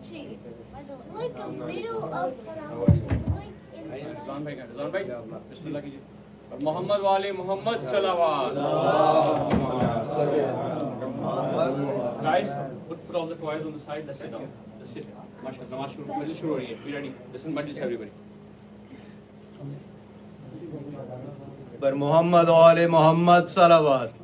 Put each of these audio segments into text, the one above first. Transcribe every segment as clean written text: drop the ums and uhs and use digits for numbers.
like a middle of like in رضوان بھائی بسم اللہ کیجیے اور محمد والے محمد صلوات guys put all the toys on the side let's sit down let's sit ماشاءاللہ نماز شروع ہو رہی ہے be ready listen majlis everybody پر محمد وآل محمد صلوات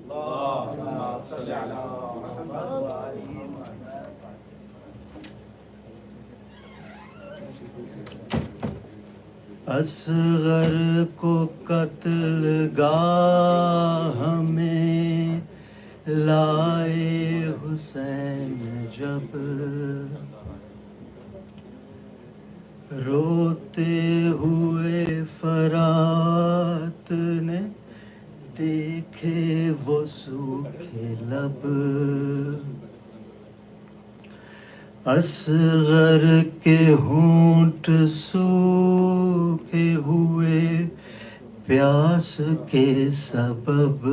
اصغر کو قتل گاہ میں لائے حسین جب روتے ہوئے فرات نے دیکھے وہ سوکھے لب اصغر کے ہونٹ سوکھے ہوئے پیاس کے سبب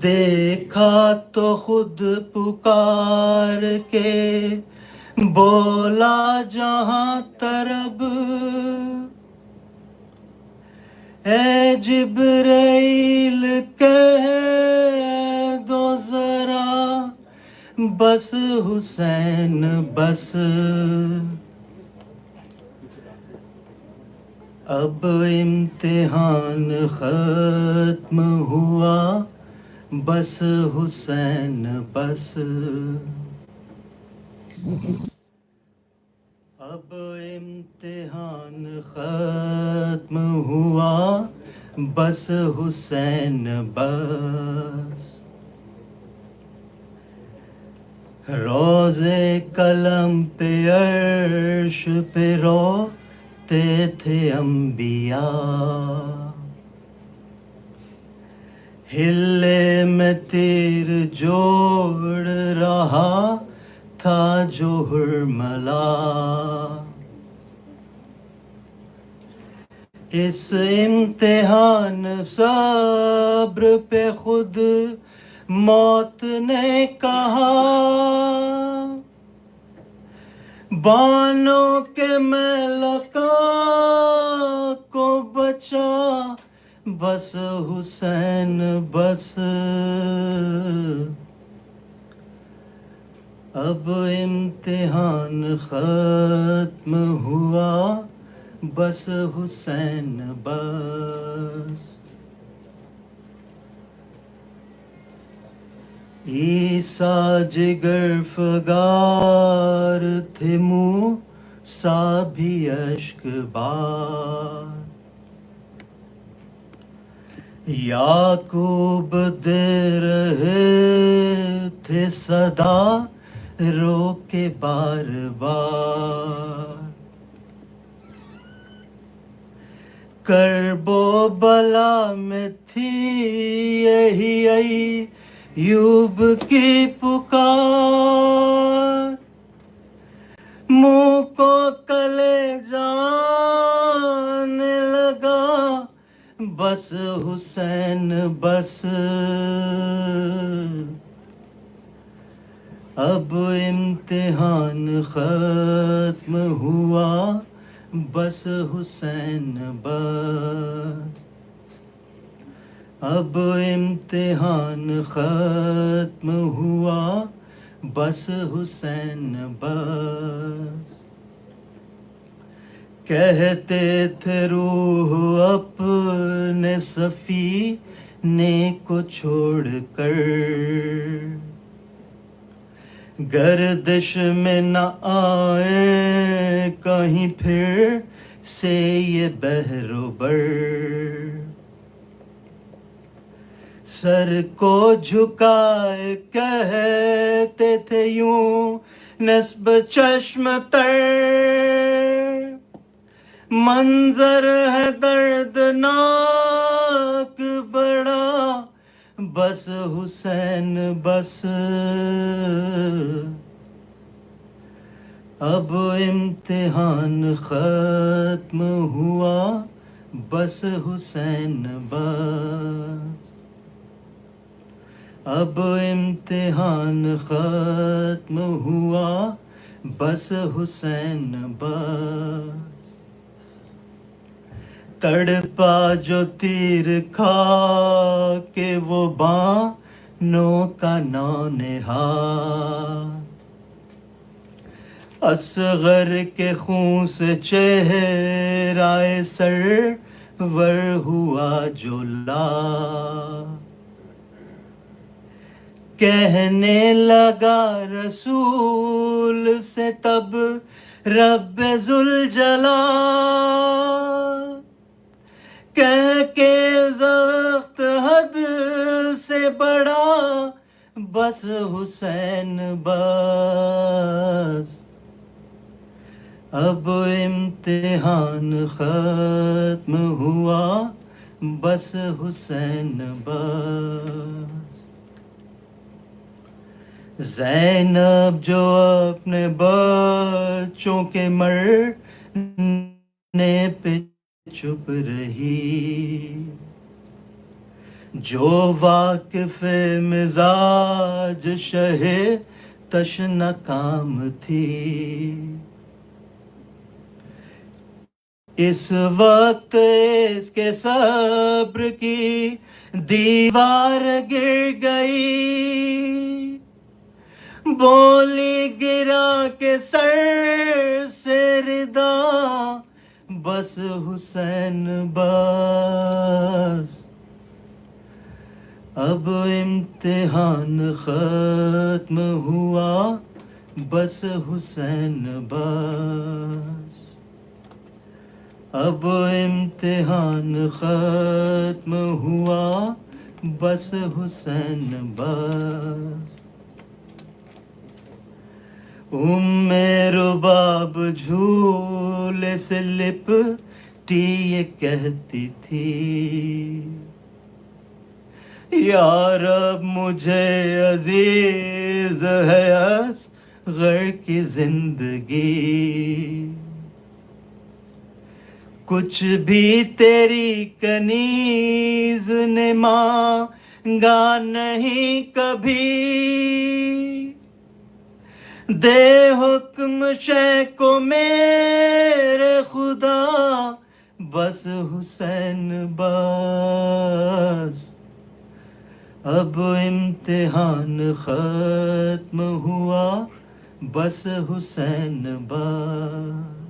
دیکھا تو خود پکار کے بولا جہاں طرب اے جبرائیل کہہ دو ذرا بس حسین بس اب امتحان ختم ہوا بس حسین بس اب امتحان ختم ہوا بس حسین بس روزے قلم پہ عرش پہ روتے تھے انبیاء ہلے میں تیر جوڑ رہا تھا جو حرملا اس امتحان صبر پہ خود موت نے کہا بانوں کے ملکہ کو بچا بس حسین بس اب امتحان ختم ہوا بس حسین بس عیسیٰ جگر فگار تھے موسیٰ بھی اشک بار یعقوب دے رہے تھے صدا رو کے بار بار کرب و بلا میں تھی یہی ایوب کی پکار منہ کو کلے جانے لگا بس حسین بس اب امتحان ختم ہوا بس حسین بس اب امتحان ختم ہوا بس حسین بس کہتے تھے روح اپنے سفینے کو چھوڑ کر گردش میں نہ آئے کہیں پھر سے یہ بحر و بر سر کو جھکائے کہتے تھے یوں نسب چشم تر منظر ہے دردناک بڑا بس حسین بس اب امتحان ختم ہوا بس حسین بس اب امتحان ختم ہوا بس حسین بس تڑپا جو تیر کھا کے وہ بانوں کا نونہار اصغر کے خون سے چہرہ سرور ہوا جو لال کہنے لگا رسول سے تب رب ذوالجلال کہہ کے زخت حد سے بڑا بس حسین بس اب امتحان ختم ہوا بس حسین بس زینب جو اپنے بچوں کے مرنے پہ چپ رہی جو واقف مزاج شہ تشنہ کام تھی اس وقت اس کے صبر کی دیوار گر گئی بولی گرا کے سر سے ردا بس حسین بس اب امتحان ختم ہوا بس حسین بس اب امتحان ختم ہوا بس حسین بس رباب جھولے سے لپٹی یہ کہتی تھی یا رب مجھے عزیز ہے اصغر کی زندگی کچھ بھی تیری کنیز نے مانگا نہیں کبھی دے حکم شے کو میرے خدا بس حسین بس اب امتحان ختم ہوا بس حسین بس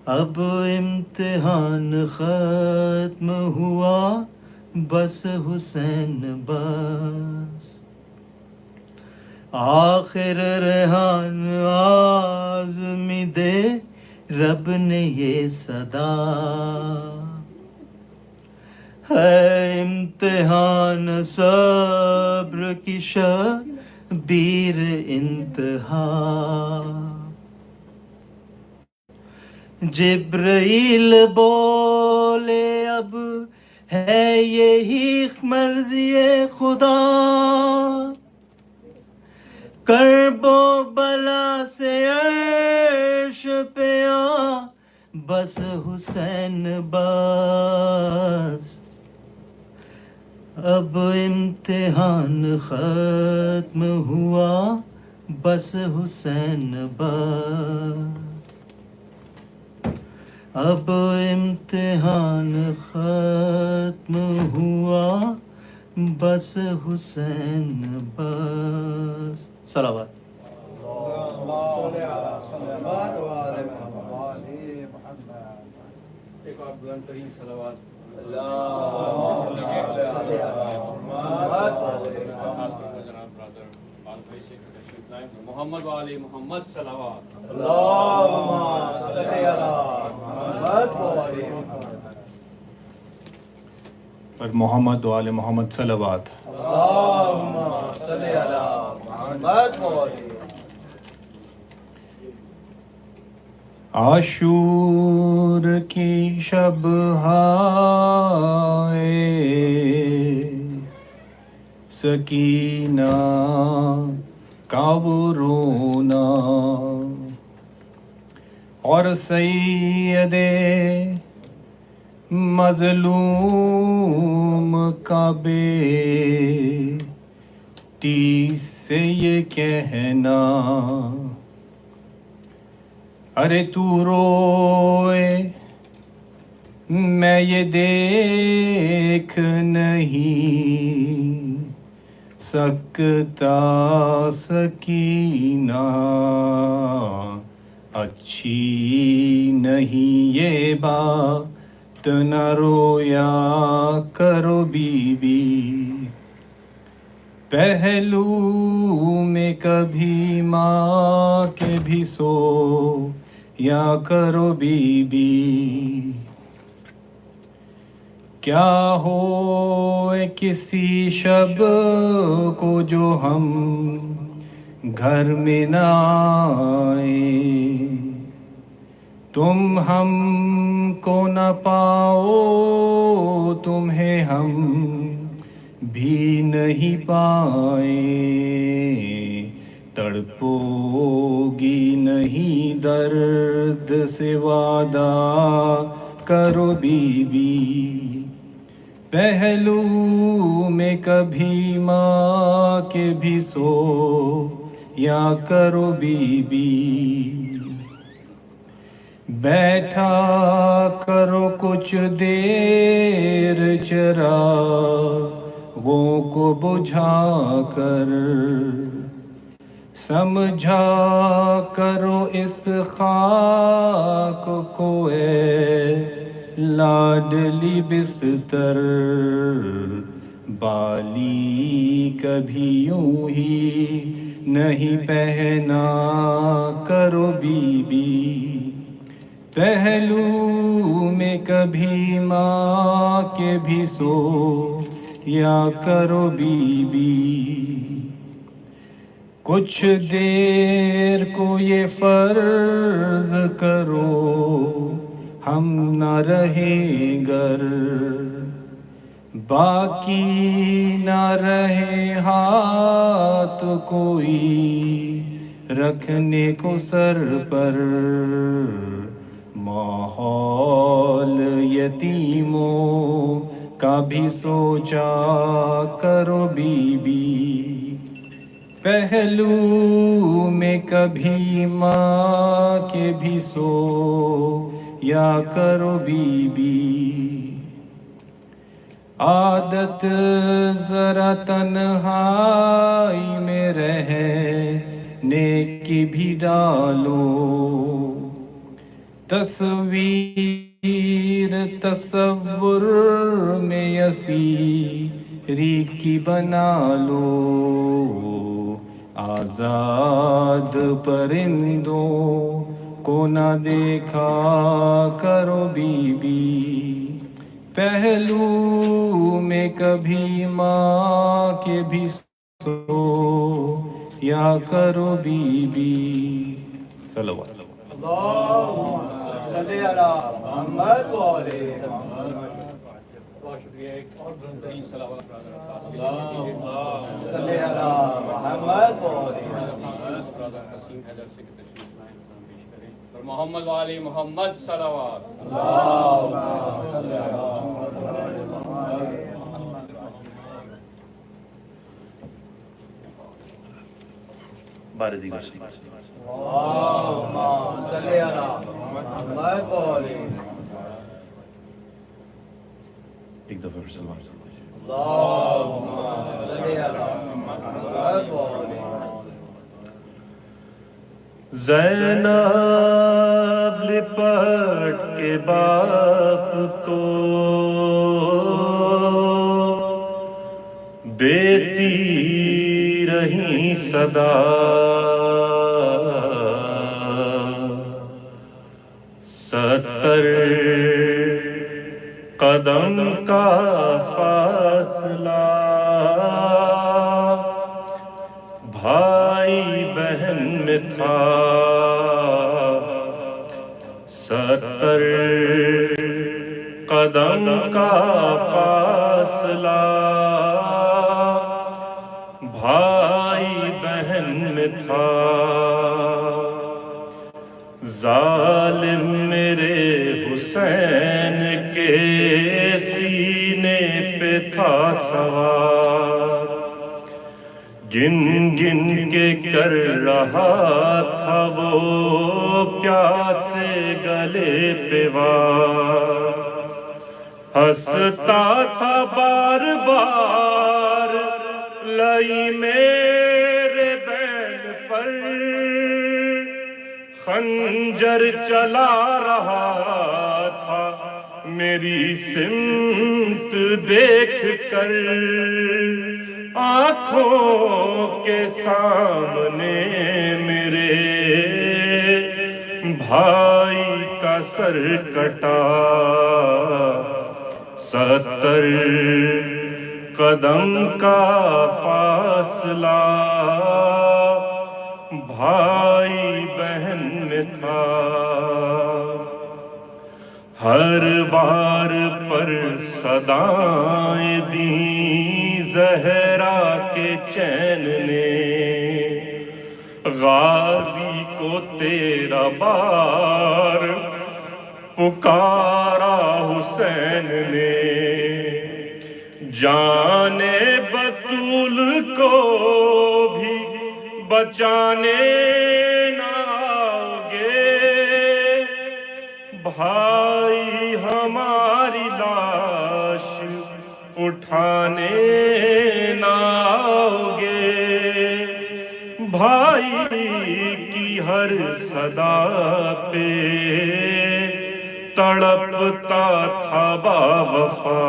اب امتحان ختم ہوا بس حسین بس آخر ریحان آزمی دے رب نے یہ صدا ہے امتحان صبر کی شبیر انتہا جبرائیل بولے اب ہے یہی مرضی خدا کرب و بلا سے عرش پہ آ بس حسین بس اب امتحان ختم ہوا بس حسین بس اب امتحان ختم ہوا بس حسین بس صلوات ایک اور بلند ترین صلوات محمد وآل محمد صلوات پر محمد وآل محمد صلوات عاشور کی شب ہائے سکینہ کا وہ رونا اور سید مظلوم کا بیٹی سے یہ کہنا، ارے تو روئے میں یہ دیکھ نہیں سکتا سکینہ، اچھی نہیں یہ بات نہ رویا کرو بی بی، پہلو میں کبھی ماں کے بھی سو یا کرو بی بی، کیا ہو کسی شب کو جو ہم گھر میں نہ آئیں، تم ہم کو نہ پاؤ تمہیں ہم بھی نہیں پائیں، تڑپو گی نہیں درد سے وعدہ کرو بی بی، پہلو میں کبھی ماں کے بھی سو یا کرو بی بی، بیٹھا کرو کچھ دیر چراغوں کو بجھا کر، سمجھا کرو اس خاک کو اے لاڈلی بستر، بالی کبھی یوں ہی نہیں پہنا کرو بی بی، پہلو میں کبھی ماں کے بھی سو یا کرو بی بی، کچھ دیر کو یہ فرض کرو ہم نہ رہیں گر، باقی نہ رہے ہاتھ کوئی رکھنے کو سر پر، ماحول یتیموں کا بھی سوچا کرو بی بی، پہلو میں کبھی ماں کے بھی سو یا کرو بی بی، عادت ذرا تنہائی میں رہنے کی بھی ڈالو، تصویر تصور میں اسیری کی بنا لو، آزاد پرندوں کو نہ دیکھا کرو بی بی، پہلو میں کبھی ماں کے بھی سو یا کرو بی بی، صلوات اللہم صلی علی محمد و آلِ محمد۔ بہت شکریہ، ایک اور بہترین صلوات اللہم صلی علی محمد و آلِ محمد۔ حسین حیدر سے تشریف لائیں، پیش کریں اور محمد و آلِ محمد صلوات۔ اللہم صلی علی محمد و آلِ محمد۔ بار دیگر سے اللہم صلی علی محمد و آلِ محمد۔ ایک دفعہ پھر سلام، اللہم صلی علی محمد و آلِ محمد۔ زینب لپٹ کے باپ کو دیتی رہی صدا، ستر قدم کا فاصلہ بھائی بہن میں تھا، ستر قدم کا فاصلہ بھائی بہن میں تھا، ظالم میرے حسین کے تھا سوار، گن گن کے کر رہا تھا وہ پیاسے گلے پہ وار، ہنستا تھا بار بار لئی میرے بین پر، خنجر چلا رہا تھا میری سمت دیکھ کر، آنکھوں کے سامنے میرے بھائی کا سر کٹا، 70 قدم کا فاصلہ بھائی بہن میں تھا، ہر وار پر صدائیں دیں زہرا کے چین نے، غازی کو تیرا بار پکارا حسین نے، جان بطول کو بھی بچانے نہ آؤ گے، بھائی ہماری لاش اٹھانے نہ آؤ گے، بھائی کی ہر صدا پہ تڑپتا تھا باوفا،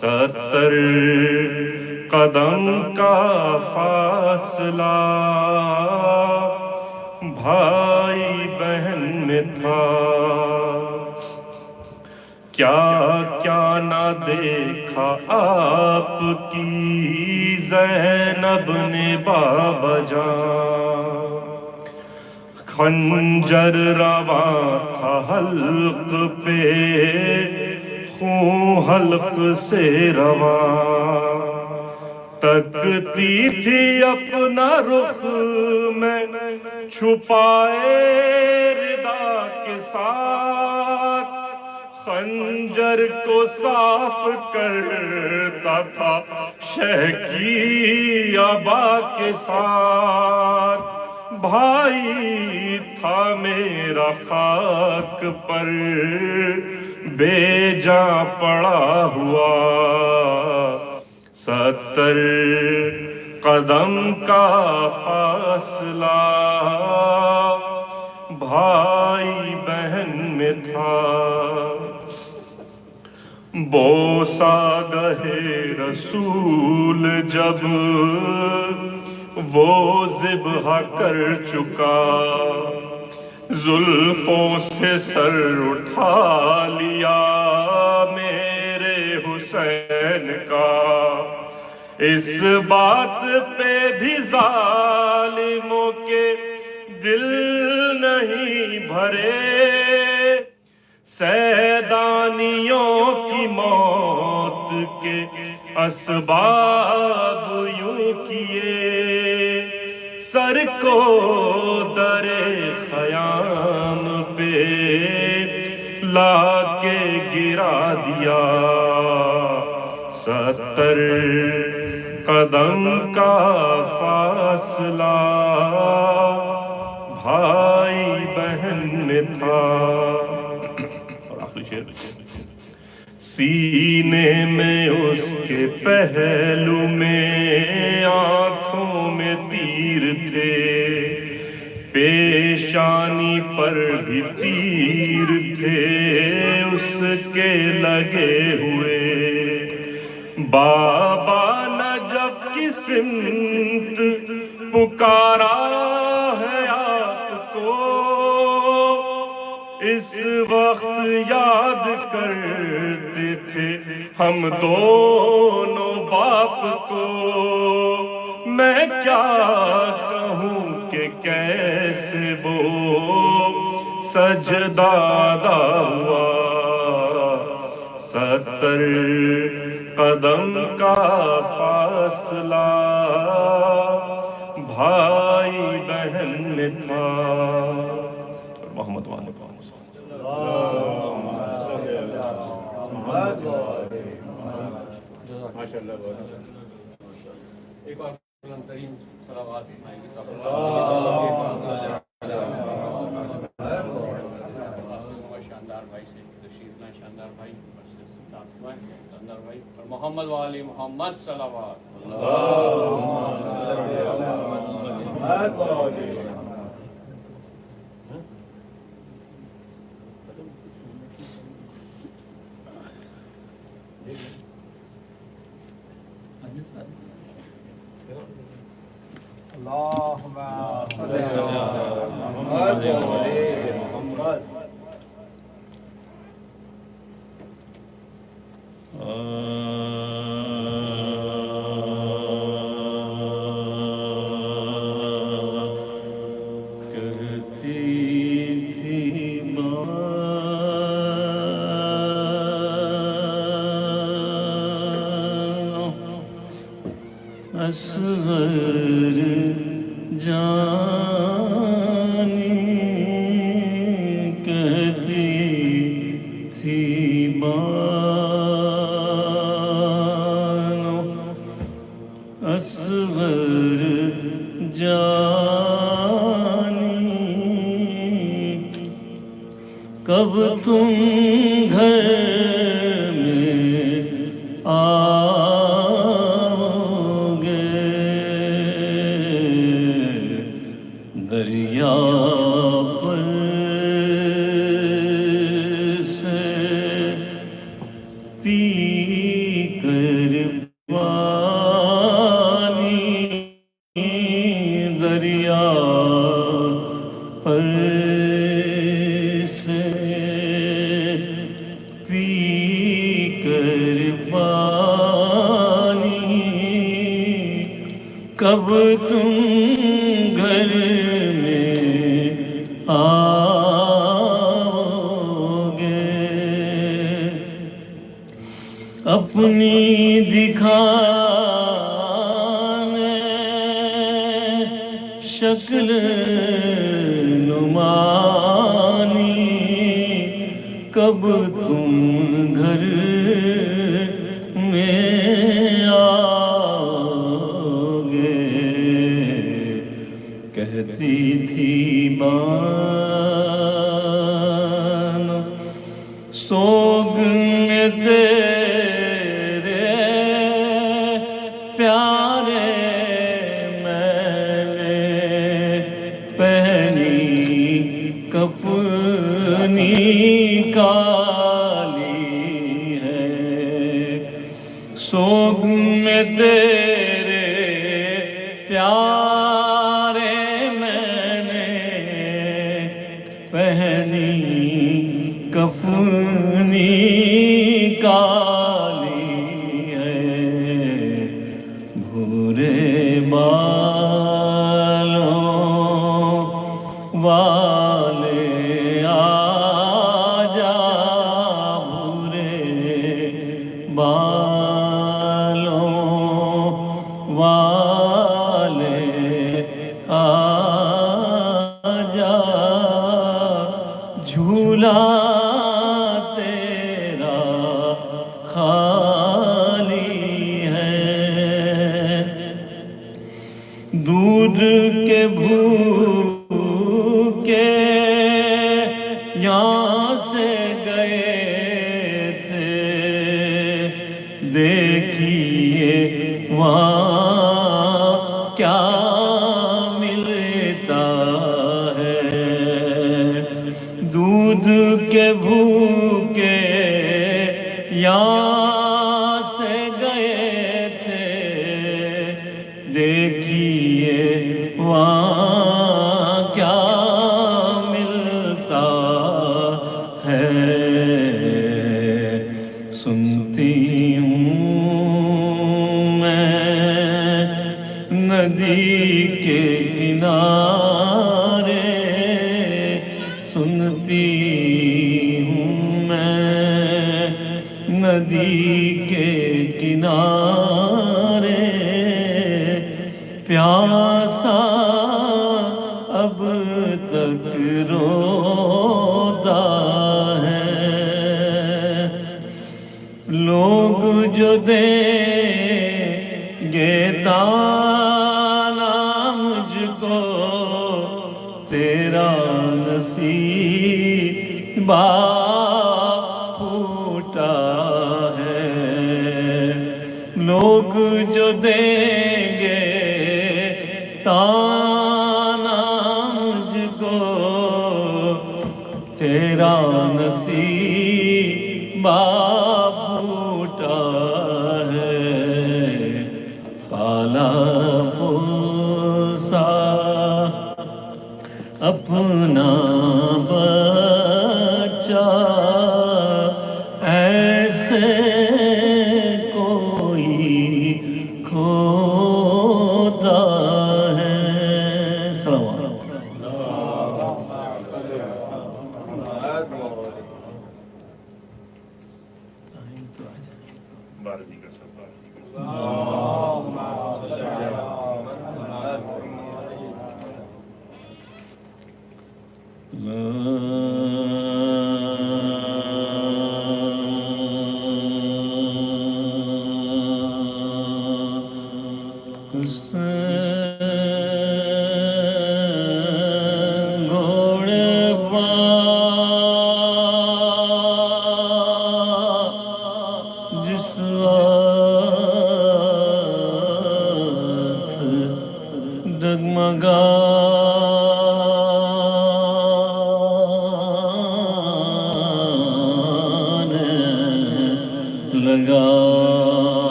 70 قدم کا فاصلہ بھائی بہن میں تھا، کیا کیا نہ دیکھا آپ کی زینب نے بابا جان، خنجر رواں تھا حلق پہ خون حلق سے رواں، تکتی تھی اپنا رخ میں چھپائے ردا کے ساتھ، خنجر کو صاف کرتا تھا شہ کی عبا کے ساتھ، بھائی تھا میرا خاک پر بے جاں پڑا ہوا، 70 قدم کا فاصلہ بھائی بہن میں تھا، بوسہ گہے رسول جب وہ ذبح کر چکا، زلفوں سے سر اٹھا لیا میرے حسین کا، اس بات پہ بھی ظالموں کے دل نہیں بھرے، سیدانیوں کی موت کے اسباب یوں کیے، سر کو در خیام پہ لا کے گرا دیا، 70 قدم کا فاصلہ بھائی بہن میں تھا، اور آخری شعر، سینے میں اس کے پہلو میں آنکھوں میں تیر تھے، پیشانی پر بھی تیر تھے اس کے لگے ہوئے، بابا نجف کی سمت پکارا ہے آپ کو، اس وقت یاد کرتے تھے ہم دونوں باپ کو، میں کیا کہوں کہ کیسے وہ سجدہ ادا ہوا، 70 قدم کا فاصلہ بھائی بہن میں تھا، محمد وآل ایک اور بلند ترین صلوات آئیں گے شاندار بھائی سے تشریف لائیں، شاندار بھائی شاندار بھائی اور محمد والی محمد صلوات اللهم صل على محمد وعلى محمد. اصغر جانی کہتی تھی بانو، اصغر جانی کب تم گھر میں دریا پر سے پی کر پانی، دریا پر سے پی کر پانی، کب تم گھر اپنی دکھانے شکل نمانی، کب تم گھر میں آؤگے، کہتی تھی بانو سوگ میں پیارے میں نے پہنی کفنی کالی ہے، سوگ میں تیرے پیارے میں نے پہنی کفنی کالی ہے، بھورے بالوں والے آجا، بھورے بالوں والے آجا، جھولا تیرا خالی ہے، دودھ کے بھوکے یہاں سے گئے تھے، دیکھیے وہاں کیا ملتا ہے، دودھ کے بھوکے یہاں سے گئے تھے، دیکھیے وہاں کیا ملتا ہے، سنتی ہوں میں ندی کے کنارے، سنتی ہوں میں ندی کے کنارے، پیاسا اب تک روتا ہے، لوگ جو دیں دانا مجھ کو تیرا نصیبہ پھوٹا ہے، لوگ جو دیں گے تانا مجھ کو تیرا نصیبہ پھوٹا ہے، پالا پوسا اپنا بچہ ایسے کوئی کھوتا ہے۔ سلام بارہویں کا سب ڈگمگانے لگا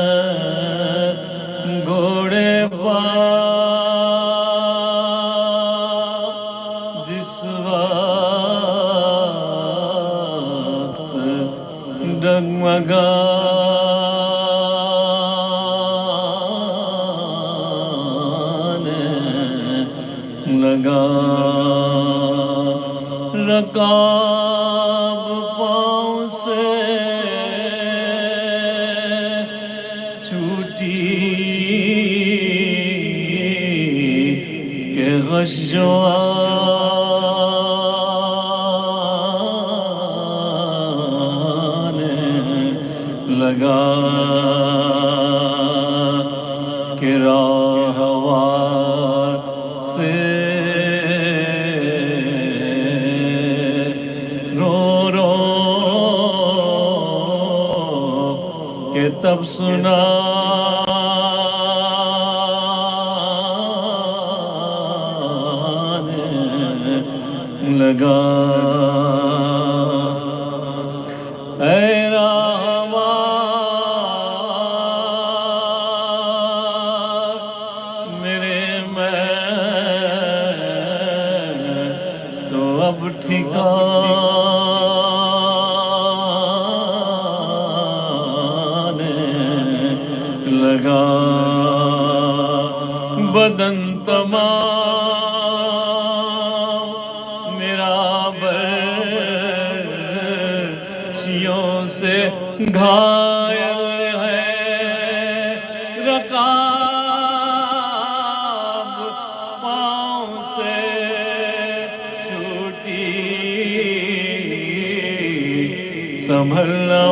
حسین گھوڑے بار جس وقت ڈگمگانے لگا، رکاب پاؤں سے چھوٹی کہ غش جو آنے لگا، کہ راہوار سے کہ تب سنانے لگا، اے راہوار میرے میں تو اب لگا، بدن تمام میرا برچھیوں سے گھائل ہے، رکاب پاؤں سے چھوٹی سنبھلنا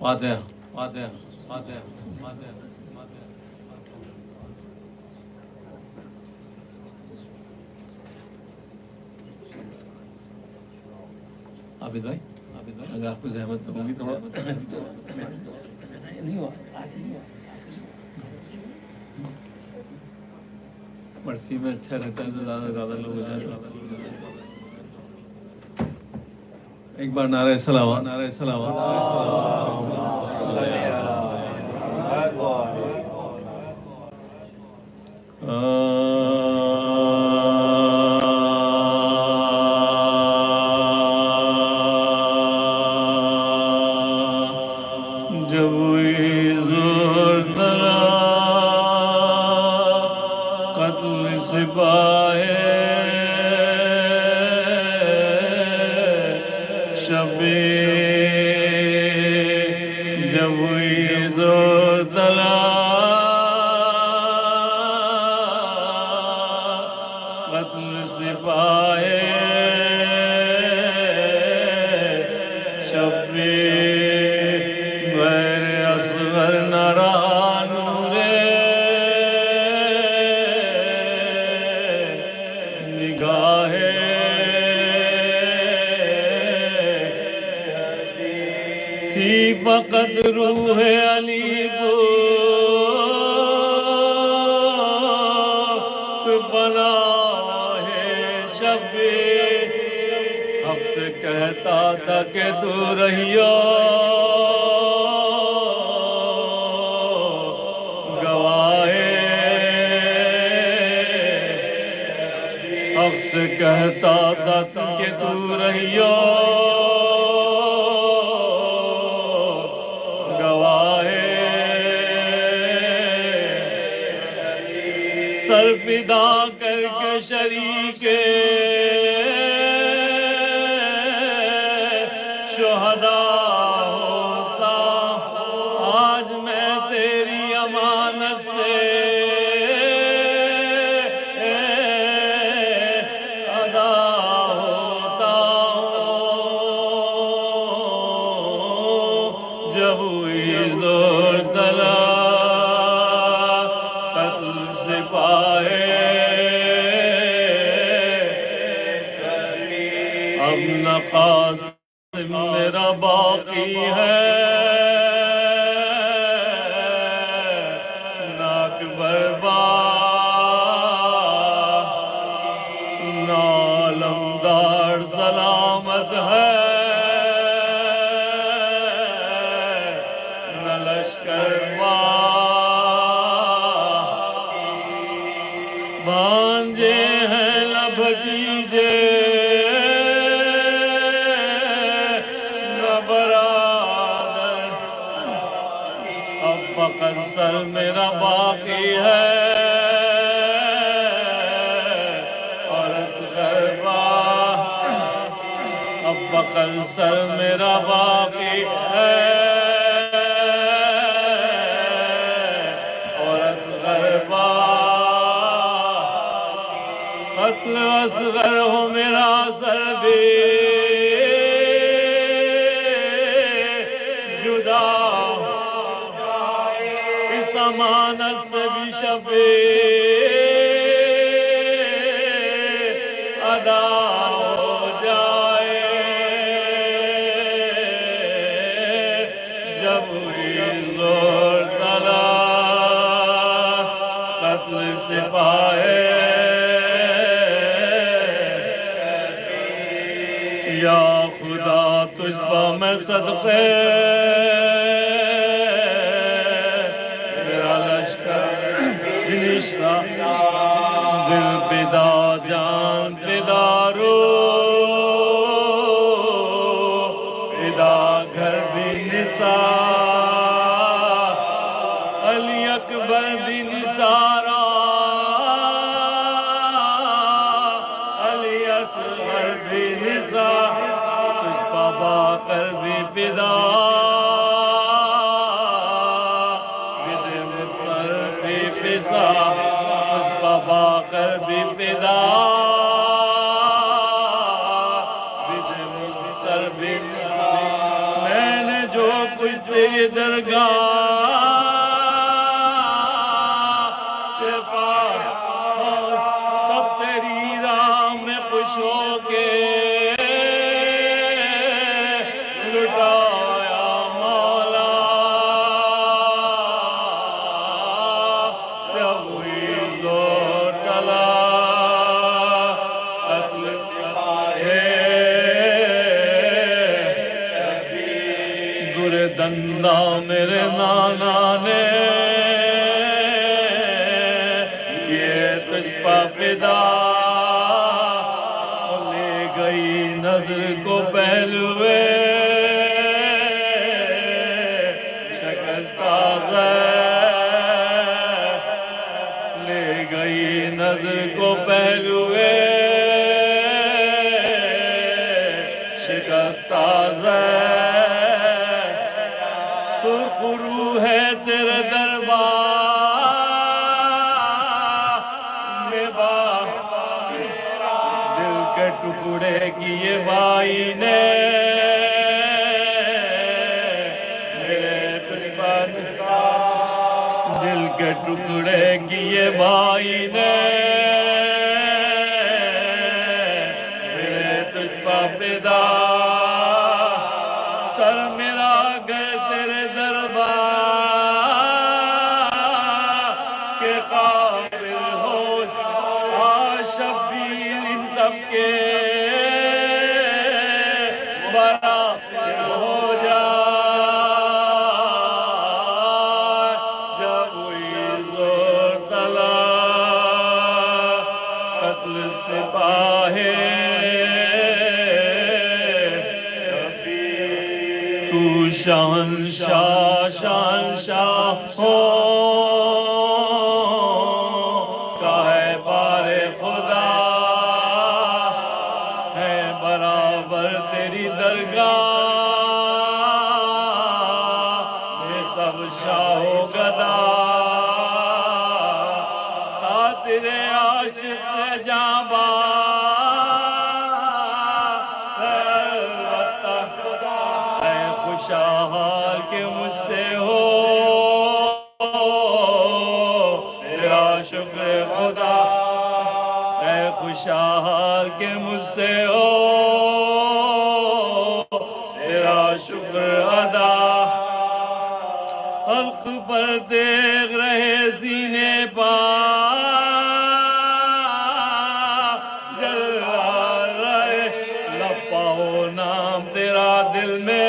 فاتحہ فاتحہ فاتحہ فاتحہ۔ عابد بھائی اگر آپ کو زحمت ہوگی تو نہیں ہوا مرسی میں اچھا رہتا ہے تو زیادہ زیادہ لوگ ہو جائیں۔ ایک بار نعرہ صلوات، نعرہ صلوات، جب قد روح علی کو بنا ہے شب اب سے کہتا تھا کہ تو رہیو گواہے اب سے کہتا تھا کہ تو رہیو سر فدا کر کے شریک شہداء ہوتا آج میں تیری امانت سے ادا ہوتا ہوں جب ہوئی زور تلا اب نہ قاسم میرا باقی ہے نہ اکبر نہ علمدار سلامت ہے نہ لشکر بانجے ہیں نہ بھتیجے نہ برادر اب فقط سر میرا باقی ہے اور اصغر اب فقط سر میرا باقی ہے اور اصغر قتل اصغر ہو میرا سر بھی جدا اس امانت سے بھی شفیع ادا ہو جائے جب ہوئی زور تلا قتل سپاہی یا خدا تجھ پا میں صدقے میرا لشکر نشا دل فدا جان فدا رو فدا گھر بھی نثار علی اکبر بھی نثارا علی اصغر بھی نثار بابا کر بھی فدا ود مصر بھی فدا بابا کر بھی فدا ود مصر بھی میں نے جو کچھ تیری درگاہ سے پایا سب تیری راہ میں خوش ہو کے لٹایا مولا جب ہوئی زور تلا قتل گر دندا میرے نانا نے یہ تجھ پا فدا لے گئی نظر کو پہلوے لے گئی نظر کو پہلوے شکستہ سرخ روح ہے تیرے دربار میں دل کے ٹکڑے کیے بھائی نے دل کے ٹکڑے کیے بھائی نے میرے تجھ پا فدا سر میرا گئے تیرے کے برابر ہو جائے جب ہوئی زور طلب قتل سپاہی تو شہنشاہ شہنشاہ ہو کہے بار خدا ہے برابر تیری درگاہ یہ سب شاہ و گدا خاطر عاشق جاں خوشحال کہ مجھ سے ہو تیرا شکر خدا اے خوشحال کہ مجھ سے ہو تیرا شکر ادا حلق پر دیکھ رہے سینے پا جلوہ رہے لپا ہو نام تیرا دل میں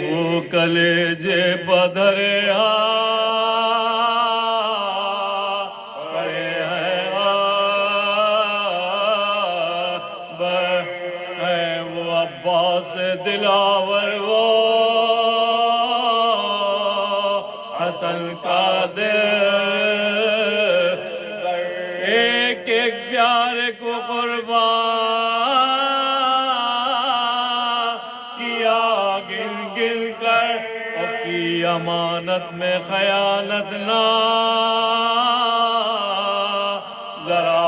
وہ کلیجے بدر پڑے ہیں وہ عباس دلاور وہ حسن کا دل ایک ایک پیارے کو قربان کیا گن گن کر اور کی امانت میں خیانت نہ ذرا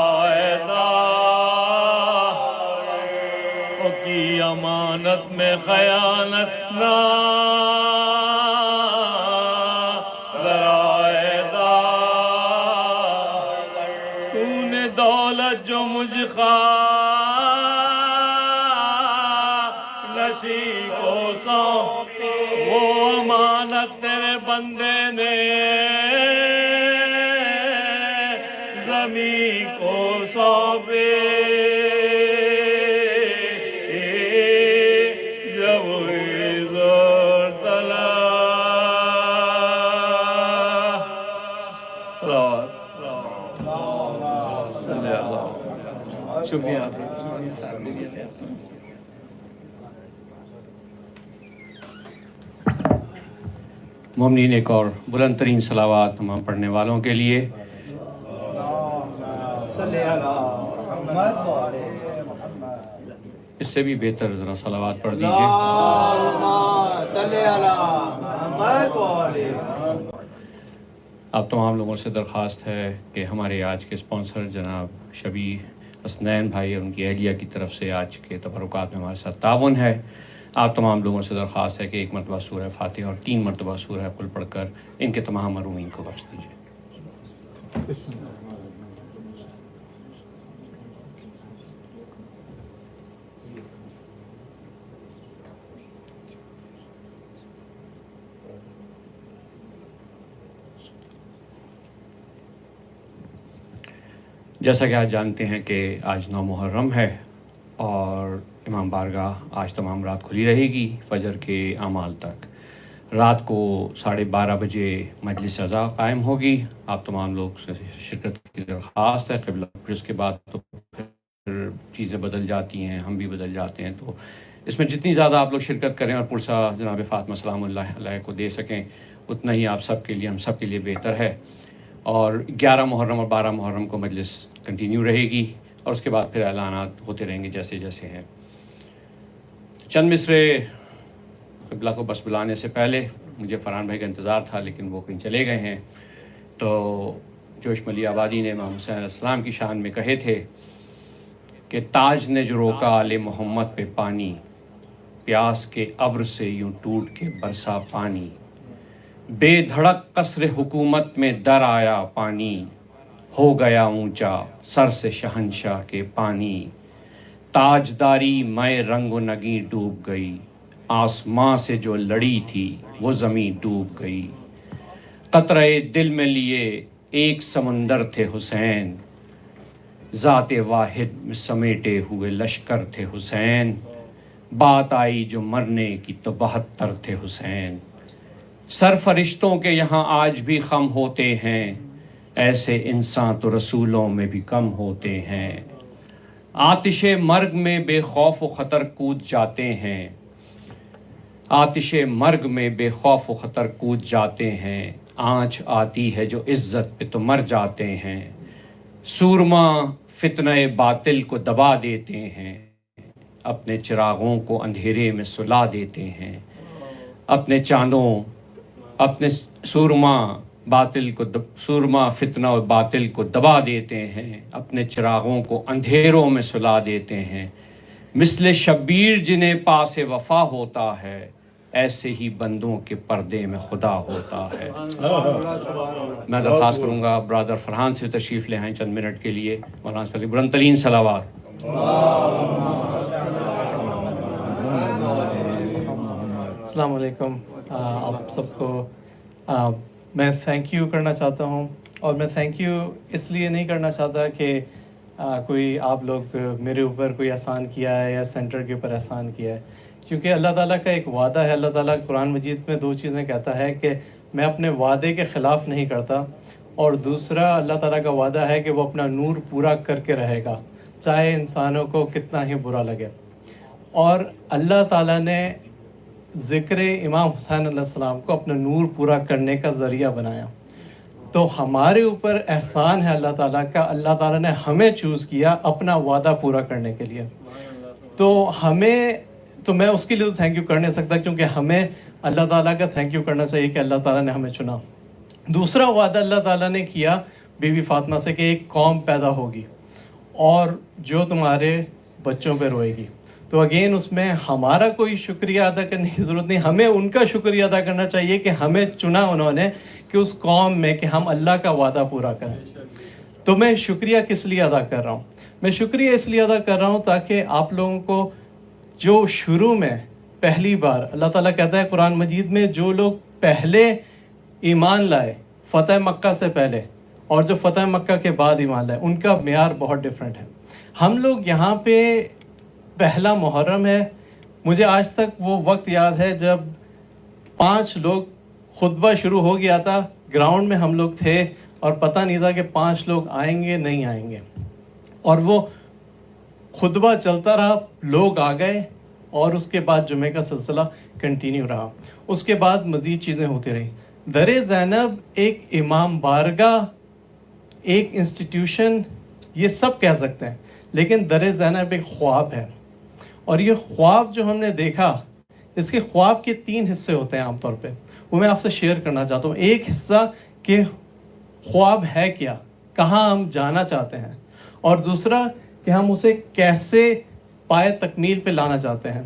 اور کی امانت میں خیانت نہ جو مجھ نصیب کو سونپی وہ امانت تیرے بندے نے زمین کو سونپی جب زور شکریہ مومنین ایک اور بلند ترین صلوات تمام پڑھنے والوں کے لیے اس سے بھی بہتر ذرا صلوات پڑھ دیجئے آپ تمام لوگوں سے درخواست ہے کہ ہمارے آج کے اسپانسر جناب شبی حسنین بھائی اور ان کی اہلیہ کی طرف سے آج کے تبرکات میں ہمارے ساتھ تعاون ہے. آپ تمام لوگوں سے درخواست ہے کہ 1 مرتبہ سورہ فاتحہ اور 3 مرتبہ سورہ قل پڑھ کر ان کے تمام مرحومین کو بخش دیجیے. جیسا کہ آج جانتے ہیں کہ آج 9 محرم ہے اور امام بارگاہ آج تمام رات کھلی رہے گی فجر کے اعمال تک. رات کو 12:30 بجے مجلس عزا قائم ہوگی. آپ تمام لوگ سے شرکت کی درخواست ہے. قبلہ پھر اس کے بعد تو پھر چیزیں بدل جاتی ہیں، ہم بھی بدل جاتے ہیں، تو اس میں جتنی زیادہ آپ لوگ شرکت کریں اور پرسہ جناب فاطمہ سلام اللہ علیہ کو دے سکیں اتنا ہی آپ سب کے لیے، ہم سب کے لیے بہتر ہے. اور 11 محرم اور 12 محرم کو مجلس کنٹینیو رہے گی اور اس کے بعد پھر اعلانات ہوتے رہیں گے جیسے جیسے ہیں. چند مصرے قبلہ کو بس بلانے سے پہلے مجھے فرحان بھائی کا انتظار تھا لیکن وہ کہیں چلے گئے ہیں. تو جوش ملی آبادی نے امام حسین علیہ السلام کی شان میں کہے تھے کہ تاج نے جو روکا آل محمد پہ پانی، پیاس کے ابر سے یوں ٹوٹ کے برسا پانی، بے دھڑک قصر حکومت میں در آیا پانی، ہو گیا اونچا سر سے شہنشاہ کے پانی، تاجداری میں رنگ و نگیں ڈوب گئی، آسماں سے جو لڑی تھی وہ زمیں ڈوب گئی، قطرے دل میں لیے ایک سمندر تھے حسین، ذات واحد میں سمیٹے ہوئے لشکر تھے حسین، بات آئی جو مرنے کی تو 72 تھے حسین، سر فرشتوں کے یہاں آج بھی خم ہوتے ہیں، ایسے انسان تو رسولوں میں بھی کم ہوتے ہیں، آتش مرگ میں بے خوف و خطر کود جاتے ہیں، آتش مرگ میں بے خوف و خطر کود جاتے ہیں، آنچ آتی ہے جو عزت پہ تو مر جاتے ہیں، سورما فتنہ باطل کو دبا دیتے ہیں، اپنے چراغوں کو اندھیرے میں سلا دیتے ہیں، اپنے چاندوں اپنے سورما فتنہ و باطل کو دبا دیتے ہیں، اپنے چراغوں کو اندھیروں میں سلا دیتے ہیں، مثل شبیر جنہیں پاس وفا ہوتا ہے، ایسے ہی بندوں کے پردے میں خدا ہوتا ہے۔ میں درخواست کروں گا برادر فرحان سے تشریف لے آئیں چند منٹ کے لیے، مولانا سے پہلے بلند ترین صلوات۔ السلام علیکم آپ سب کو۔ میں تھینک یو کرنا چاہتا ہوں، اور میں تھینک یو اس لیے نہیں کرنا چاہتا کہ کوئی آپ لوگ میرے اوپر کوئی احسان کیا ہے یا سینٹر کے اوپر احسان کیا ہے، کیونکہ اللہ تعالیٰ کا ایک وعدہ ہے۔ اللہ تعالیٰ قرآن مجید میں 2 چیزیں کہتا ہے کہ میں اپنے وعدے کے خلاف نہیں کرتا، اور دوسرا اللہ تعالیٰ کا وعدہ ہے کہ وہ اپنا نور پورا کر کے رہے گا، چاہے انسانوں کو کتنا ہی برا لگے۔ اور اللہ تعالیٰ نے ذکر امام حسین علیہ السلام کو اپنا نور پورا کرنے کا ذریعہ بنایا، تو ہمارے اوپر احسان ہے اللہ تعالیٰ کا، اللہ تعالیٰ نے ہمیں چوز کیا اپنا وعدہ پورا کرنے کے لیے، تو میں اس کے لیے تو تھینک یو کر نہیں سکتا، کیونکہ ہمیں اللہ تعالیٰ کا تھینک یو کرنا چاہیے کہ اللہ تعالیٰ نے ہمیں چنا۔ دوسرا وعدہ اللہ تعالیٰ نے کیا بی بی فاطمہ سے کہ ایک قوم پیدا ہوگی اور جو تمہارے بچوں پہ روئے گی، تو اگین اس میں ہمارا کوئی شکریہ ادا کرنے کی ضرورت نہیں، ہمیں ان کا شکریہ ادا کرنا چاہیے کہ ہمیں چنا انہوں نے کہ اس قوم میں کہ ہم اللہ کا وعدہ پورا کریں۔ تو میں شکریہ کس لیے ادا کر رہا ہوں؟ میں شکریہ اس لیے ادا کر رہا ہوں تاکہ آپ لوگوں کو جو شروع میں پہلی بار اللہ تعالیٰ کہتا ہے قرآن مجید میں، جو لوگ پہلے ایمان لائے فتح مکہ سے پہلے اور جو فتح مکہ کے بعد ایمان لائے، ان کا معیار بہت ڈیفرنٹ ہے۔ ہم لوگ یہاں پہ پہلا محرم ہے، مجھے آج تک وہ وقت یاد ہے جب 5 لوگ خطبہ شروع ہو گیا تھا، گراؤنڈ میں ہم لوگ تھے اور پتہ نہیں تھا کہ 5 لوگ آئیں گے نہیں آئیں گے، اور وہ خطبہ چلتا رہا، لوگ آ گئے، اور اس کے بعد جمعے کا سلسلہ کنٹینیو رہا۔ اس کے بعد مزید چیزیں ہوتی رہی۔ در زینب ایک امام بارگاہ، ایک انسٹیٹیوشن، یہ سب کہہ سکتے ہیں، لیکن در زینب ایک خواب ہے، اور یہ خواب جو ہم نے دیکھا، اس کے خواب کے 3 حصے ہوتے ہیں عام طور پہ، وہ میں آپ سے شیئر کرنا چاہتا ہوں۔ ایک حصہ کہ خواب ہے کیا، کہاں ہم جانا چاہتے ہیں، اور دوسرا کہ ہم اسے کیسے پائے تکمیل پہ لانا چاہتے ہیں،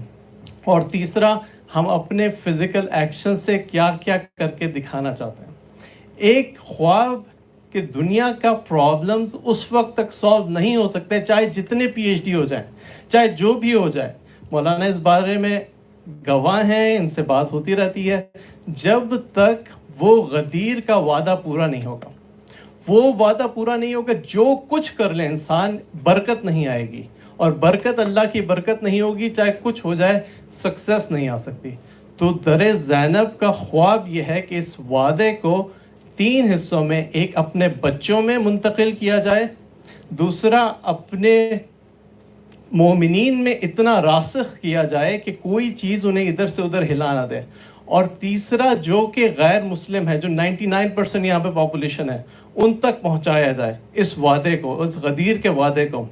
اور تیسرا ہم اپنے فزیکل ایکشن سے کیا کیا کر کے دکھانا چاہتے ہیں۔ ایک خواب کہ دنیا کا پرابلمز اس وقت تک سالو نہیں ہو سکتے، چاہے جتنے پی ایچ ڈی ہو جائیں، چاہے جو بھی ہو جائے، مولانا اس بارے میں گواہ ہیں، ان سے بات ہوتی رہتی ہے، جب تک وہ غدیر کا وعدہ پورا نہیں ہوگا، وہ وعدہ پورا نہیں ہوگا، جو کچھ کر لے انسان، برکت نہیں آئے گی، اور برکت اللہ کی برکت نہیں ہوگی، چاہے کچھ ہو جائے سکسیس نہیں آ سکتی۔ تو در زینب کا خواب یہ ہے کہ اس وعدے کو 3 حصوں میں، ایک اپنے بچوں میں منتقل کیا جائے، دوسرا اپنے مومنین میں اتنا راسخ کیا جائے کہ کوئی چیز انہیں ادھر سے ادھر ہلا نہ دے، اور تیسرا جو کہ غیر مسلم ہے، جو 99% یہاں پہ پاپولیشن ہے، ان تک پہنچایا جائے اس وعدے کو، اس غدیر کے وعدے کو۔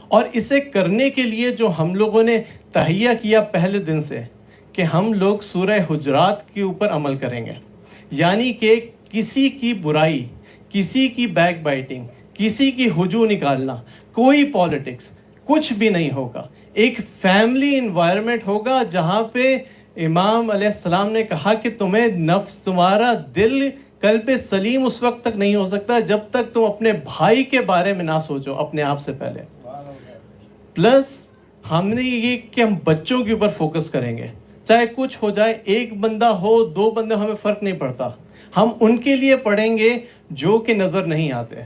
اور اسے کرنے کے لیے جو ہم لوگوں نے تہیہ کیا پہلے دن سے کہ ہم لوگ سورہ حجرات کے اوپر عمل کریں گے، یعنی کہ کسی کی برائی، کسی کی بیک بائٹنگ، کسی کی ہجو نکالنا، کوئی پالیٹکس، کچھ بھی نہیں ہوگا۔ ایک فیملی انوائرمنٹ ہوگا جہاں پہ امام علیہ السلام نے کہا کہ تمہیں نفس، تمہارا دل قلب سلیم اس وقت تک نہیں ہو سکتا جب تک تم اپنے بھائی کے بارے میں نہ سوچو اپنے آپ سے پہلے. پلس ہم نے یہ کہ ہم بچوں کے اوپر فوکس کریں گے, چاہے کچھ ہو جائے, ایک بندہ ہو 2 بندے, ہمیں فرق نہیں پڑتا. ہم ان کے لیے پڑھیں گے جو کہ نظر نہیں آتے,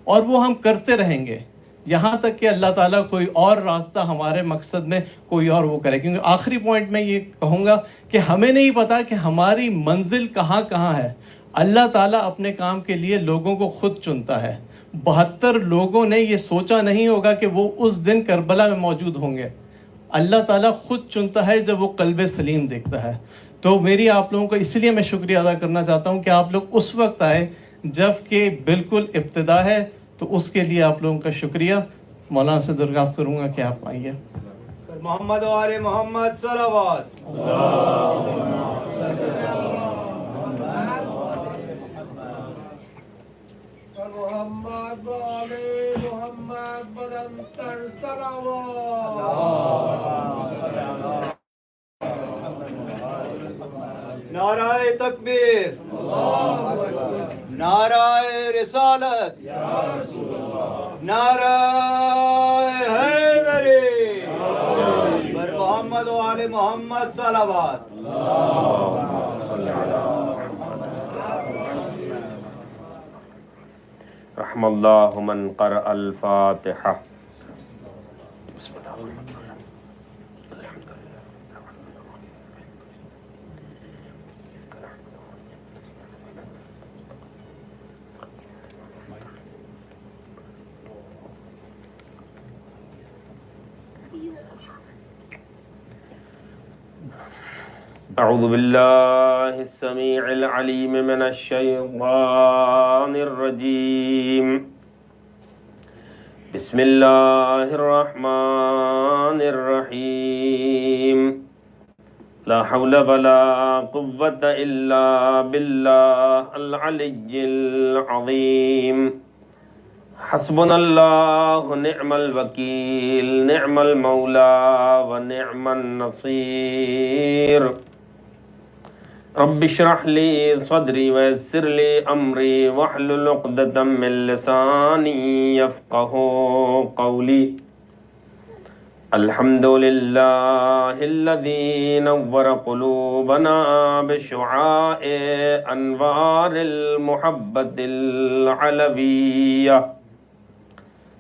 اور وہ ہم کرتے رہیں گے یہاں تک کہ اللہ تعالیٰ کوئی اور راستہ ہمارے مقصد میں کوئی اور وہ کرے. کیونکہ آخری پوائنٹ میں یہ کہوں گا کہ ہمیں نہیں پتا کہ ہماری منزل کہاں کہاں ہے. اللہ تعالیٰ اپنے کام کے لیے لوگوں کو خود چنتا ہے. 72 لوگوں نے یہ سوچا نہیں ہوگا کہ وہ اس دن کربلا میں موجود ہوں گے. اللہ تعالیٰ خود چنتا ہے جب وہ قلب سلیم دیکھتا ہے. تو میری آپ لوگوں کا اس لیے میں شکریہ ادا کرنا چاہتا ہوں کہ آپ لوگ اس وقت آئے جب کہ بالکل ابتدا ہے, تو اس کے لیے آپ لوگوں کا شکریہ. مولانا سے درخواست کروں گا کہ آپ آئیے. محمد و آل محمد صلوات. محمد و آل محمد بلندتر صلوات. نعرہ تکبیر, نعرہ رسالت, نعرہ حیدری, بر محمد و آل محمد صلوات. رحم اللہ من قرأ الفاتحہ. بسم اللہ الرحمن الرحیم. اعوذ باللہ السمیع العلیم من الشیطان الرجیم. بسم اللہ الرحمن الرحیم. لا حول ولا قوة الا باللہ العلی العظیم. حسبنا اللہ نعم الوکیل نعم المولا ونعم النصیر. رب اشرح لی صدری ویسر لی امری واحلل عقدۃ من لسانی یفقہوا قولی. الحمد للہ الذی نور قلوبنا بشعاع انوار المحبۃ العلویہ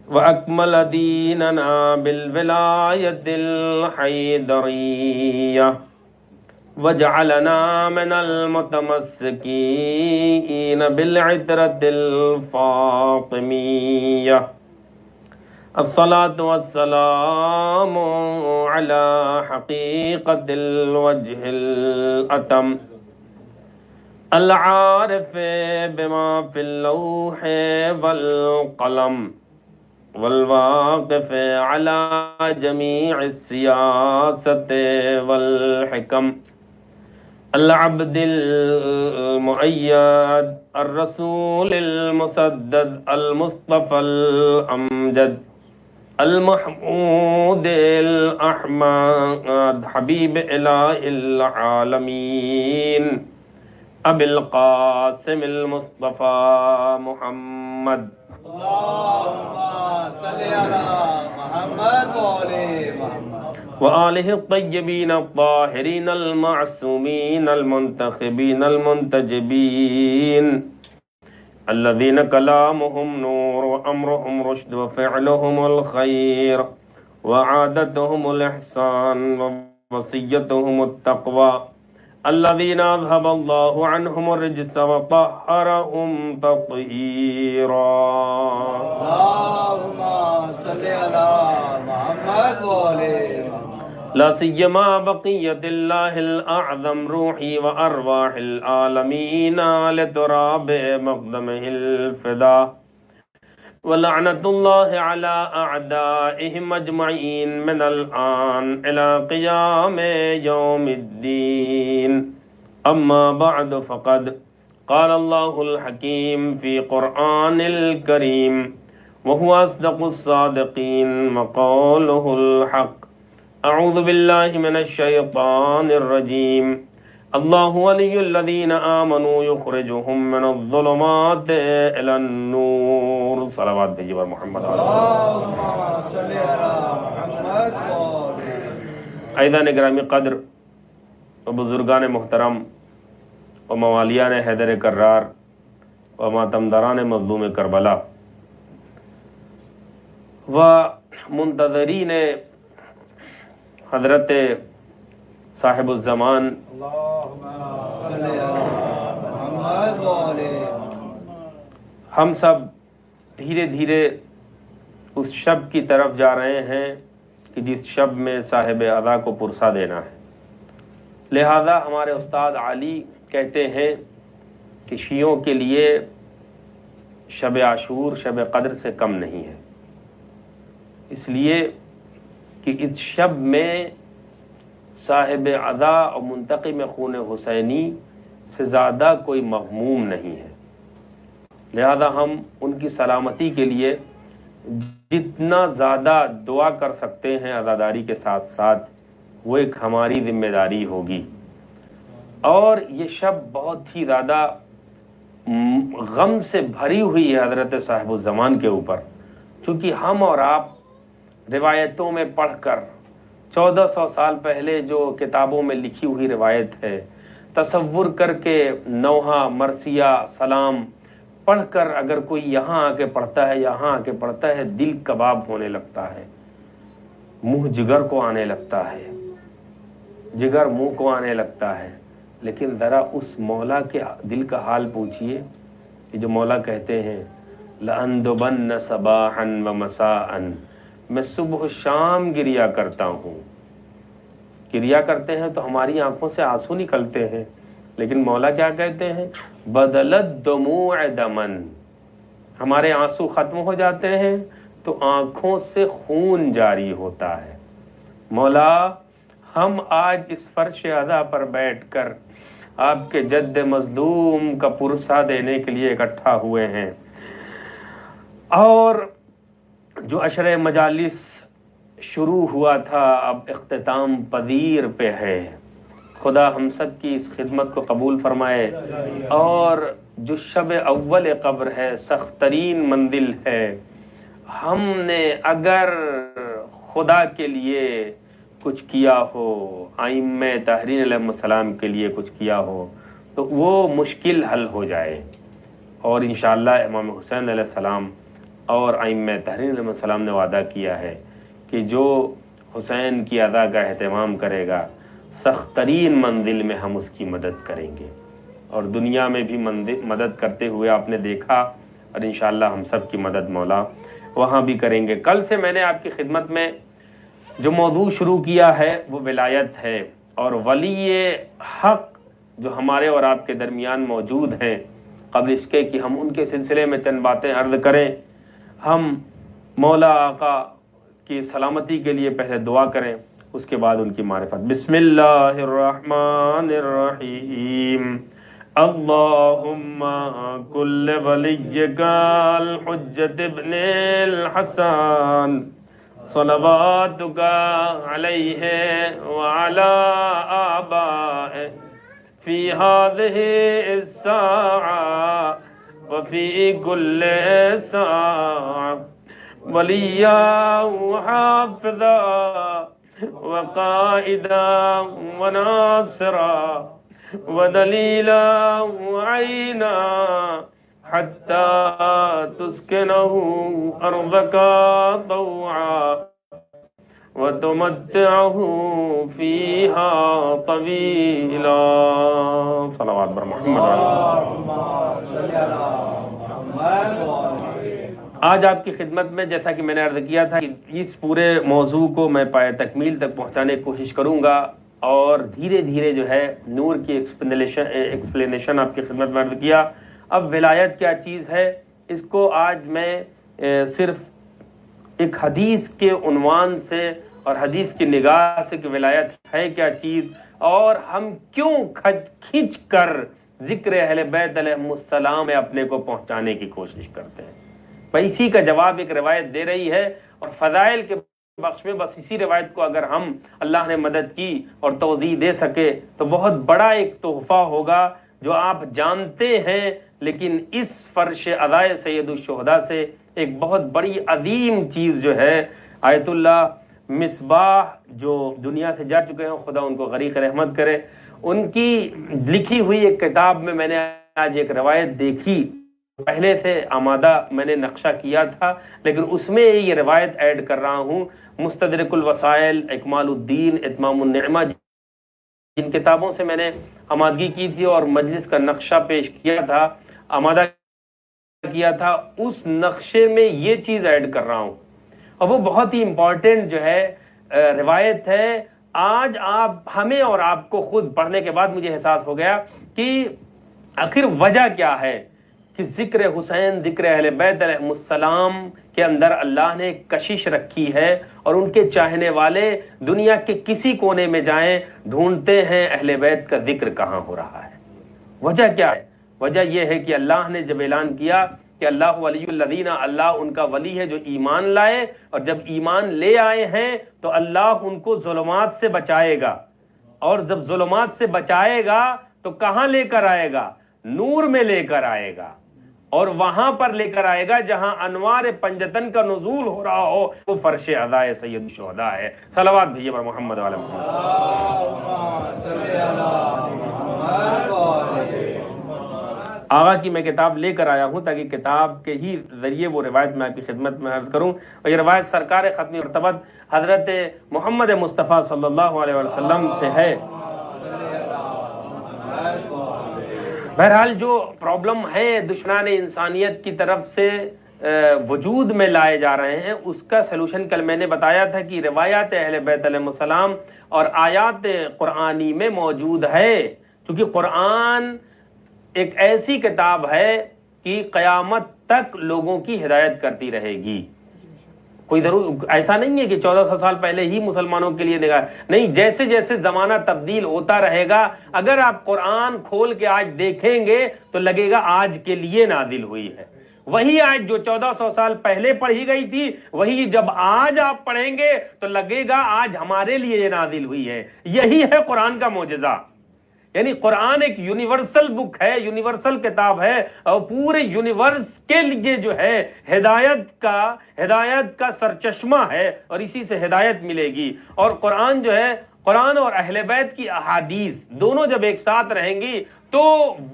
وأكمل ديننا بالولاية الحيدرية وجعلنا من المتمسكين بالعترة الفاطمية. الصلاة والسلام على حقيقة الوجه الأتم العارف بما في اللوح والقلم والواقف على جميع السياسة والحكم العبد المؤيد الرسول المسدد المصطفى الأمجد المحمود الأحمد حبيب إله العالمين أبي القاسم المصطفى محمد. اللهم صل على محمد وآل محمد وآلہ الطیبین الطاہرین المعصومین المنتخبین المنتجبین الذین کلامهم نور وامرهم رشد وفعلهم الخیر وعادتهم الإحسان ووصیتهم التقوى الذین اذهب اللہ عنهم الرجس وطہرهم تطہیرا. اللهم صل على محمد وآل محمد. لا سیما بقیت اللہ الاعظم روحی وارواح العالمین لتراب مقدمہ الفدا ولعنت اللہ علی اعدائهم اجمعین من الآن الى قیام یوم الدین. اما بعد فقد قال اللہ الحکیم فی قرآن الکریم وهو اصدق الصادقین وقوله الحق. اعوذ باللہ من الشیطان الرجیم. اللہ ولی الذین آمنوا یخرجهم من الظلمات الی النور. صلوات بھیجیے بر محمد. اللهم صل على محمد وآل. عیدان گرامی قدر و بزرگان محترم و موالیان حیدر کرار و ماتمداران مظلوم کربلا و منتظرین حضرت صاحب الزمان اللهم صل على محمد وآل. ہم سب دھیرے دھیرے اس شب کی طرف جا رہے ہیں کہ جس شب میں صاحب ادا کو پرسا دینا ہے. لہذا ہمارے استاد علی کہتے ہیں کہ شیعوں کے لیے شب عاشور شب قدر سے کم نہیں ہے، اس لیے کہ اس شب میں صاحب ادا اور منتقم خون حسینی سے زیادہ کوئی مغموم نہیں ہے. لہذا ہم ان کی سلامتی کے لیے جتنا زیادہ دعا کر سکتے ہیں عزاداری کے ساتھ ساتھ وہ ایک ہماری ذمہ داری ہوگی. اور یہ شب بہت ہی زیادہ غم سے بھری ہوئی ہے حضرت صاحب الزمان کے اوپر، چونکہ ہم اور آپ روایتوں میں پڑھ کر 1400 سال پہلے جو کتابوں میں لکھی ہوئی روایت ہے تصور کر کے نوحہ مرثیہ سلام پڑھ کر اگر کوئی یہاں آ کے پڑھتا ہے یہاں آ کے پڑھتا ہے دل کباب ہونے لگتا ہے، منہ جگر کو آنے لگتا ہے، جگر منہ کو آنے لگتا ہے. لیکن ذرا اس مولا کے دل کا حال پوچھئے کہ جو مولا کہتے ہیں لَأَنْدُبَنَّ صَبَاحًا وَمَسَاءً، میں صبح و شام گریا کرتا ہوں. گریا کرتے ہیں تو ہماری آنکھوں سے آنسو نکلتے ہیں، لیکن مولا کیا کہتے ہیں بدلت دموع دمن، ہمارے آنسو ختم ہو جاتے ہیں تو آنکھوں سے خون جاری ہوتا ہے. مولا ہم آج اس فرش ادا پر بیٹھ کر آپ کے جد مظلوم کا پرسہ دینے کے لیے اکٹھا ہوئے ہیں، اور جو عشر مجالس شروع ہوا تھا اب اختتام پذیر پہ ہے. خدا ہم سب کی اس خدمت کو قبول فرمائے. اور جو شب اول قبر ہے سخت ترین منزل ہے، ہم نے اگر خدا کے لیے کچھ کیا ہو، ائمہ طاہرین علیہ السلام کے لیے کچھ کیا ہو تو وہ مشکل حل ہو جائے. اور انشاءاللہ امام حسین علیہ السلام اور ائمہ طاہرین علیہ السلام نے وعدہ کیا ہے کہ جو حسین کی ادا کا اہتمام کرے گا سخت ترین منزل میں ہم اس کی مدد کریں گے، اور دنیا میں بھی مدد کرتے ہوئے آپ نے دیکھا، اور انشاءاللہ ہم سب کی مدد مولا وہاں بھی کریں گے. کل سے میں نے آپ کی خدمت میں جو موضوع شروع کیا ہے وہ ولایت ہے، اور ولی حق جو ہمارے اور آپ کے درمیان موجود ہیں، قبل اس کے کہ ہم ان کے سلسلے میں چند باتیں عرض کریں، ہم مولا آقا کی سلامتی کے لیے پہلے دعا کریں، اس کے بعد ان کی معرفت. بسم اللہ الرحمن الرحیم. اللہم کل ولیک الحجۃ ابن الحسن صلواتک علیہ وعلی آبائہ فی هذه الساعة وفي كل ساعة وليا وحافظا وقائدا وناصرا ودليلا وعينا حتى تسكنه أرضك طوعا وتمتعه فيها طويلا. صلوات بر محمد. آج آپ کی خدمت میں جیسا کہ میں نے عرض کیا تھا کہ اس پورے موضوع کو میں پائے تکمیل تک پہنچانے کی کوشش کروں گا، اور دھیرے دھیرے جو ہے نور کی ایکسپلینیشن آپ کی خدمت میں عرض کیا. اب ولایت کیا چیز ہے اس کو آج میں صرف ایک حدیث کے عنوان سے اور حدیث کی نگاہ سے کہ ولایت ہے کیا چیز اور ہم کیوں کھینچ کر ذکر اہل بیت علیہم السلام میں اپنے کو پہنچانے کی کوشش کرتے ہیں. اسی کا جواب ایک روایت دے رہی ہے، اور فضائل کے بخش میں بس اسی روایت کو اگر ہم اللہ نے مدد کی اور توضیح دے سکے تو بہت بڑا ایک تحفہ ہوگا جو آپ جانتے ہیں، لیکن اس فرش ادائے سید الشہداء سے ایک بہت بڑی عظیم چیز جو ہے آیت اللہ مصباح جو دنیا سے جا چکے ہیں، خدا ان کو غریق رحمت کرے، ان کی لکھی ہوئی ایک کتاب میں نے آج ایک روایت دیکھی، پہلے سے آمادہ میں نے نقشہ کیا تھا لیکن اس میں یہ روایت ایڈ کر رہا ہوں۔ مستدرک الوسائل، اکمال الدین، اتمام النعمہ، جن کتابوں سے میں نے آمادگی کی تھی اور مجلس کا نقشہ پیش کیا تھا، آمادہ کیا تھا، اس نقشے میں یہ چیز ایڈ کر رہا ہوں، اور وہ بہت ہی امپورٹنٹ جو ہے روایت ہے۔ آج آپ ہمیں اور آپ کو خود پڑھنے کے بعد مجھے احساس ہو گیا کہ آخر وجہ کیا ہے کہ ذکر حسین، ذکر اہل بیت علیہ السلام کے اندر اللہ نے کشش رکھی ہے، اور ان کے چاہنے والے دنیا کے کسی کونے میں جائیں ڈھونڈتے ہیں اہل بیت کا ذکر کہاں ہو رہا ہے۔ وجہ کیا ہے؟ وجہ یہ ہے کہ اللہ نے جب اعلان کیا کہ اللہ ولی الذین، اللہ ان کا ولی ہے جو ایمان لائے، اور جب ایمان لے آئے ہیں تو اللہ ان کو ظلمات سے بچائے گا، اور جب ظلمات سے بچائے گا تو کہاں لے کر آئے گا؟ نور میں لے کر آئے گا، اور وہاں پر لے کر آئے گا جہاں انوار پنجتن کا نزول ہو رہا ہو، وہ فرش ادائے سید الشہداء ہے۔ صلوات بھیجیے پر محمد وعلی محمد۔ آغا کی میں کتاب لے کر آیا ہوں تاکہ کتاب کے ہی ذریعے وہ روایت میں آپ کی خدمت میں عرض کروں، اور یہ روایت سرکار ختم مرتبت حضرت محمد مصطفیٰ صلی اللہ علیہ وسلم سے ہے۔ بہرحال جو پرابلم ہے دشمنان انسانیت کی طرف سے وجود میں لائے جا رہے ہیں، اس کا سلوشن کل میں نے بتایا تھا کہ روایات اہل بیت علیہ السلام اور آیات قرآنی میں موجود ہے، کیونکہ قرآن ایک ایسی کتاب ہے کہ قیامت تک لوگوں کی ہدایت کرتی رہے گی۔ کوئی ضرور ایسا نہیں ہے کہ 1400 سال پہلے ہی مسلمانوں کے لیے نگاہ، نہیں، جیسے جیسے زمانہ تبدیل ہوتا رہے گا، اگر آپ قرآن کھول کے آج دیکھیں گے تو لگے گا آج کے لیے نازل ہوئی ہے۔ وہی آج جو 1400 سال پہلے پڑھی گئی تھی، وہی جب آج آپ پڑھیں گے تو لگے گا آج ہمارے لیے یہ نازل ہوئی ہے۔ یہی ہے قرآن کا معجزہ، یعنی قرآن ایک یونیورسل بک ہے، یونیورسل کتاب ہے، اور پورے یونیورس کے لیے جو ہے ہدایت کا سرچشمہ ہے، اور اسی سے ہدایت ملے گی۔ اور قرآن جو ہے، قرآن اور اہل بیت کی احادیث دونوں جب ایک ساتھ رہیں گی تو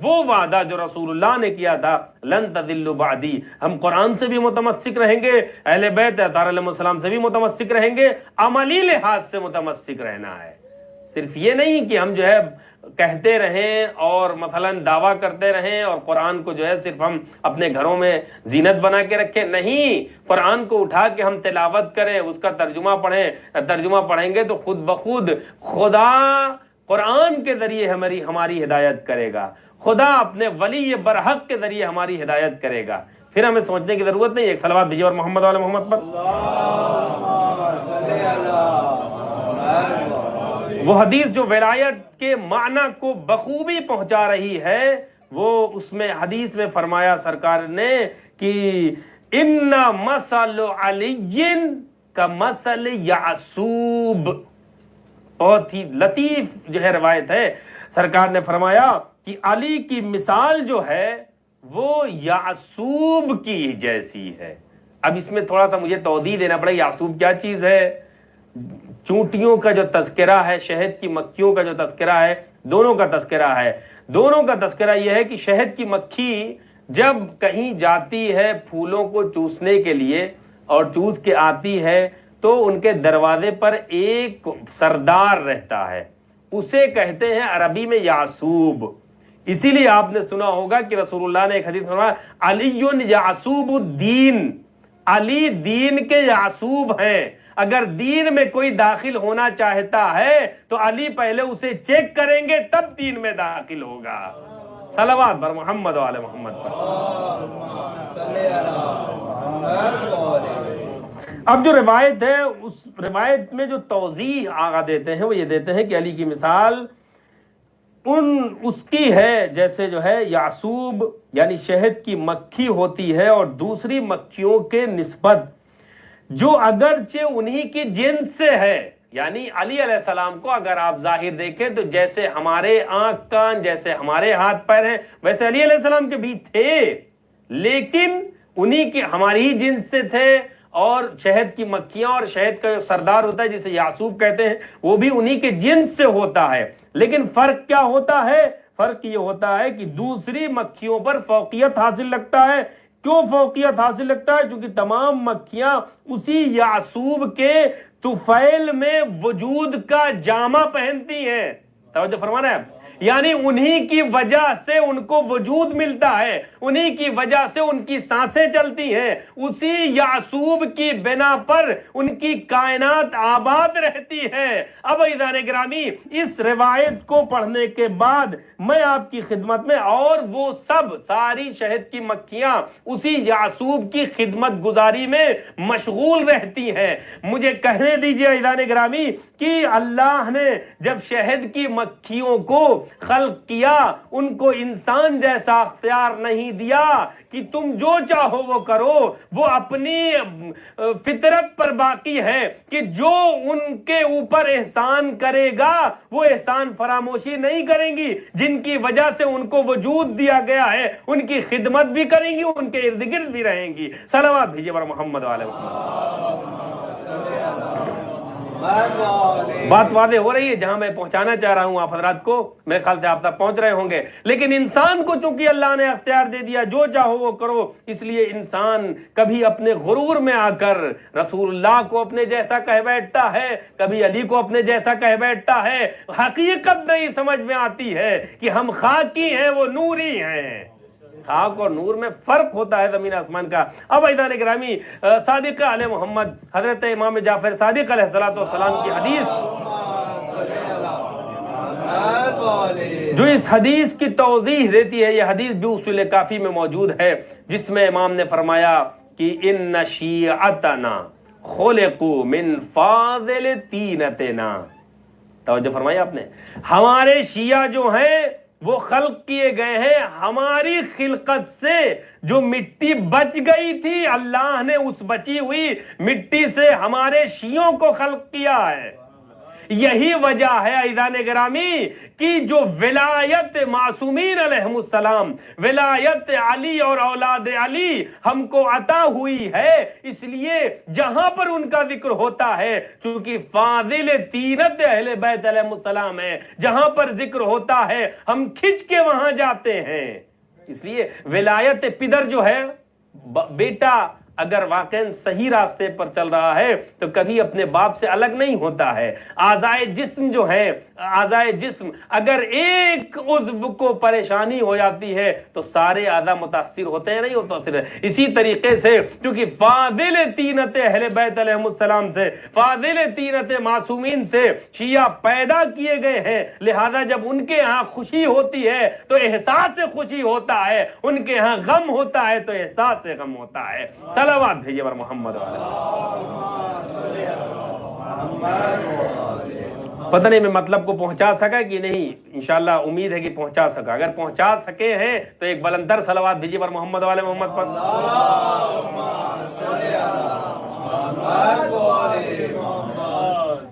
وہ وعدہ جو رسول اللہ نے کیا تھا، لن تضلوا بعدی، ہم قرآن سے بھی متمسک رہیں گے، اہل بیت اطہار علیہ السلام سے بھی متمسک رہیں گے، عملی لحاظ سے متمسک رہنا ہے۔ صرف یہ نہیں کہ ہم جو ہے کہتے رہیں اور مثلا دعویٰ کرتے رہیں اور قرآن کو جو ہے صرف ہم اپنے گھروں میں زینت بنا کے رکھیں، نہیں، قرآن کو اٹھا کے ہم تلاوت کریں، اس کا ترجمہ پڑھیں، ترجمہ پڑھیں گے تو خود بخود خدا قرآن کے ذریعے ہماری ہدایت کرے گا، خدا اپنے ولی برحق کے ذریعے ہماری ہدایت کرے گا۔ پھر ہمیں سوچنے کی ضرورت نہیں، ایک صلوات بھیجیے اور محمد علی محمد پر۔ وہ حدیث جو ولایت کے معنی کو بخوبی پہنچا رہی ہے، وہ اس میں حدیث میں فرمایا سرکار نے کہ ان مثل علی کا مثل یعصوب، بہت ہی لطیف جو ہے روایت ہے، سرکار نے فرمایا کہ علی کی مثال جو ہے وہ یعصوب کی جیسی ہے۔ اب اس میں تھوڑا سا مجھے توضیح دینا پڑے، یعصوب کیا چیز ہے؟ چونٹیوں کا جو تذکرہ ہے، شہد کی مکھیوں کا جو تذکرہ ہے، دونوں کا تذکرہ ہے۔ دونوں کا تذکرہ یہ ہے کہ شہد کی مکھی جب کہیں جاتی ہے پھولوں کو چوسنے کے لیے اور چوس کے آتی ہے تو ان کے دروازے پر ایک سردار رہتا ہے، اسے کہتے ہیں عربی میں یعصوب۔ اسی لیے آپ نے سنا ہوگا کہ رسول اللہ نے ایک حدیث فرمایا علی یعصوب الدین، علی دین کے یعصوب ہیں۔ اگر دین میں کوئی داخل ہونا چاہتا ہے تو علی پہلے اسے چیک کریں گے تب دین میں داخل ہوگا۔ صلوات بر محمد وعلی محمد پر۔ اب جو روایت ہے، اس روایت میں جو توضیح آغا دیتے ہیں وہ یہ دیتے ہیں کہ علی کی مثال اس کی ہے جیسے جو ہے یعصوب یعنی شہد کی مکھی ہوتی ہے، اور دوسری مکھیوں کے نسبت جو اگرچہ انہی کی جنس سے ہے. یعنی علی علیہ السلام کو اگر آپ ظاہر دیکھیں تو جیسے ہمارے آنکھ کان، جیسے ہمارے ہاتھ پیر ہیں، ویسے علی علیہ السلام کے بھی تھے، لیکن انہی کے ہماری ہی جنس سے تھے. اور شہد کی مکھیاں اور شہد کا جو سردار ہوتا ہے جسے یعصوب کہتے ہیں وہ بھی انہی کے جنس سے ہوتا ہے. لیکن فرق کیا ہوتا ہے؟ فرق یہ ہوتا ہے کہ دوسری مکھیوں پر فوقیت حاصل رکھتا ہے. کیوں فوقیت حاصل رکھتا ہے؟ چونکہ تمام مکھیاں اسی یعصوب کے طفیل میں وجود کا جامہ پہنتی ہیں. توجہ فرمانا ہے. یعنی انہی کی وجہ سے ان کو وجود ملتا ہے، انہی کی وجہ سے ان کی سانسیں چلتی ہیں، اسی یعصوب کی بنا پر ان کی کائنات آباد رہتی ہے. اب عزیزان گرامی، اس روایت کو پڑھنے کے بعد میں آپ کی خدمت میں، اور وہ سب ساری شہد کی مکھیاں اسی یعصوب کی خدمت گزاری میں مشغول رہتی ہیں. مجھے کہنے دیجئے عزیزان گرامی کہ اللہ نے جب شہد کی مکھیوں کو خلق کیا، ان کو انسان جیسا اختیار نہیں دیا کہ تم جو چاہو وہ کرو. وہ اپنی فطرت پر باقی ہے کہ جو ان کے اوپر احسان کرے گا وہ احسان فراموشی نہیں کریں گی. جن کی وجہ سے ان کو وجود دیا گیا ہے ان کی خدمت بھی کریں گی، ان کے ارد گرد بھی رہیں گی. صلوات بھیجیے بر محمد والے محمد. بات واضح ہو رہی ہے. جہاں میں پہنچانا چاہ رہا ہوں آپ حضرات کو، میرے خیال سے آپ تک پہنچ رہے ہوں گے. لیکن انسان کو چونکہ اللہ نے اختیار دے دیا جو چاہو وہ کرو، اس لیے انسان کبھی اپنے غرور میں آ کر رسول اللہ کو اپنے جیسا کہہ بیٹھتا ہے، کبھی علی کو اپنے جیسا کہہ بیٹھتا ہے. حقیقت نہیں سمجھ میں آتی ہے کہ ہم خاکی ہیں، وہ نوری ہیں. خاک اور نور میں فرق ہوتا ہے زمین آسمان کا. اب عزیزان گرامی، صادق علیہ محمد حضرت امام جعفر صادق علیہ السلام کی حدیث، جو اس حدیث کی توضیح دیتی ہے، یہ حدیث بھی اصول کافی میں موجود ہے، جس میں امام نے فرمایا کہ ان شیعتنا خلقوا من فاضل طینتنا. توجہ فرمایا آپ نے. ہمارے شیعہ جو ہیں وہ خلق کیے گئے ہیں ہماری خلقت سے. جو مٹی بچ گئی تھی اللہ نے اس بچی ہوئی مٹی سے ہمارے شیعوں کو خلق کیا ہے. یہی وجہ ہے عزیزان گرامی کہ جو ولایت معصومین علیہم السلام، ولایت علی اور اولاد علی ہم کو عطا ہوئی ہے، اس لیے جہاں پر ان کا ذکر ہوتا ہے، چونکہ فاضل طینت اہل بیت علیہم السلام ہے، جہاں پر ذکر ہوتا ہے ہم کھچ کے وہاں جاتے ہیں. اس لیے ولایت پدر جو ہے، بیٹا اگر واقعاً صحیح راستے پر چل رہا ہے تو کبھی اپنے باپ سے الگ نہیں ہوتا ہے. اعضائے جسم جو ہے، اعضائے جسم اگر ایک عضو کو پریشانی ہو جاتی ہے تو سارے اعضاء متاثر ہوتے ہیں، نہیں متاثر. اسی طریقے سے کیونکہ فاضل طینت اہل بیت علیہم السلام سے، فاضل طینت معصومین سے شیعہ پیدا کیے گئے ہیں، لہذا جب ان کے ہاں خوشی ہوتی ہے تو احساس سے خوشی ہوتا ہے، ان کے ہاں غم ہوتا ہے تو احساس سے غم ہوتا ہے. صلوات بھیجیے بر محمد والے. پتہ نہیں میں مطلب کو پہنچا سکا کہ نہیں، انشاءاللہ امید ہے کہ پہنچا سکا. اگر پہنچا سکے ہیں تو ایک بلندر صلوات بھیجیے بر محمد والے محمد پر.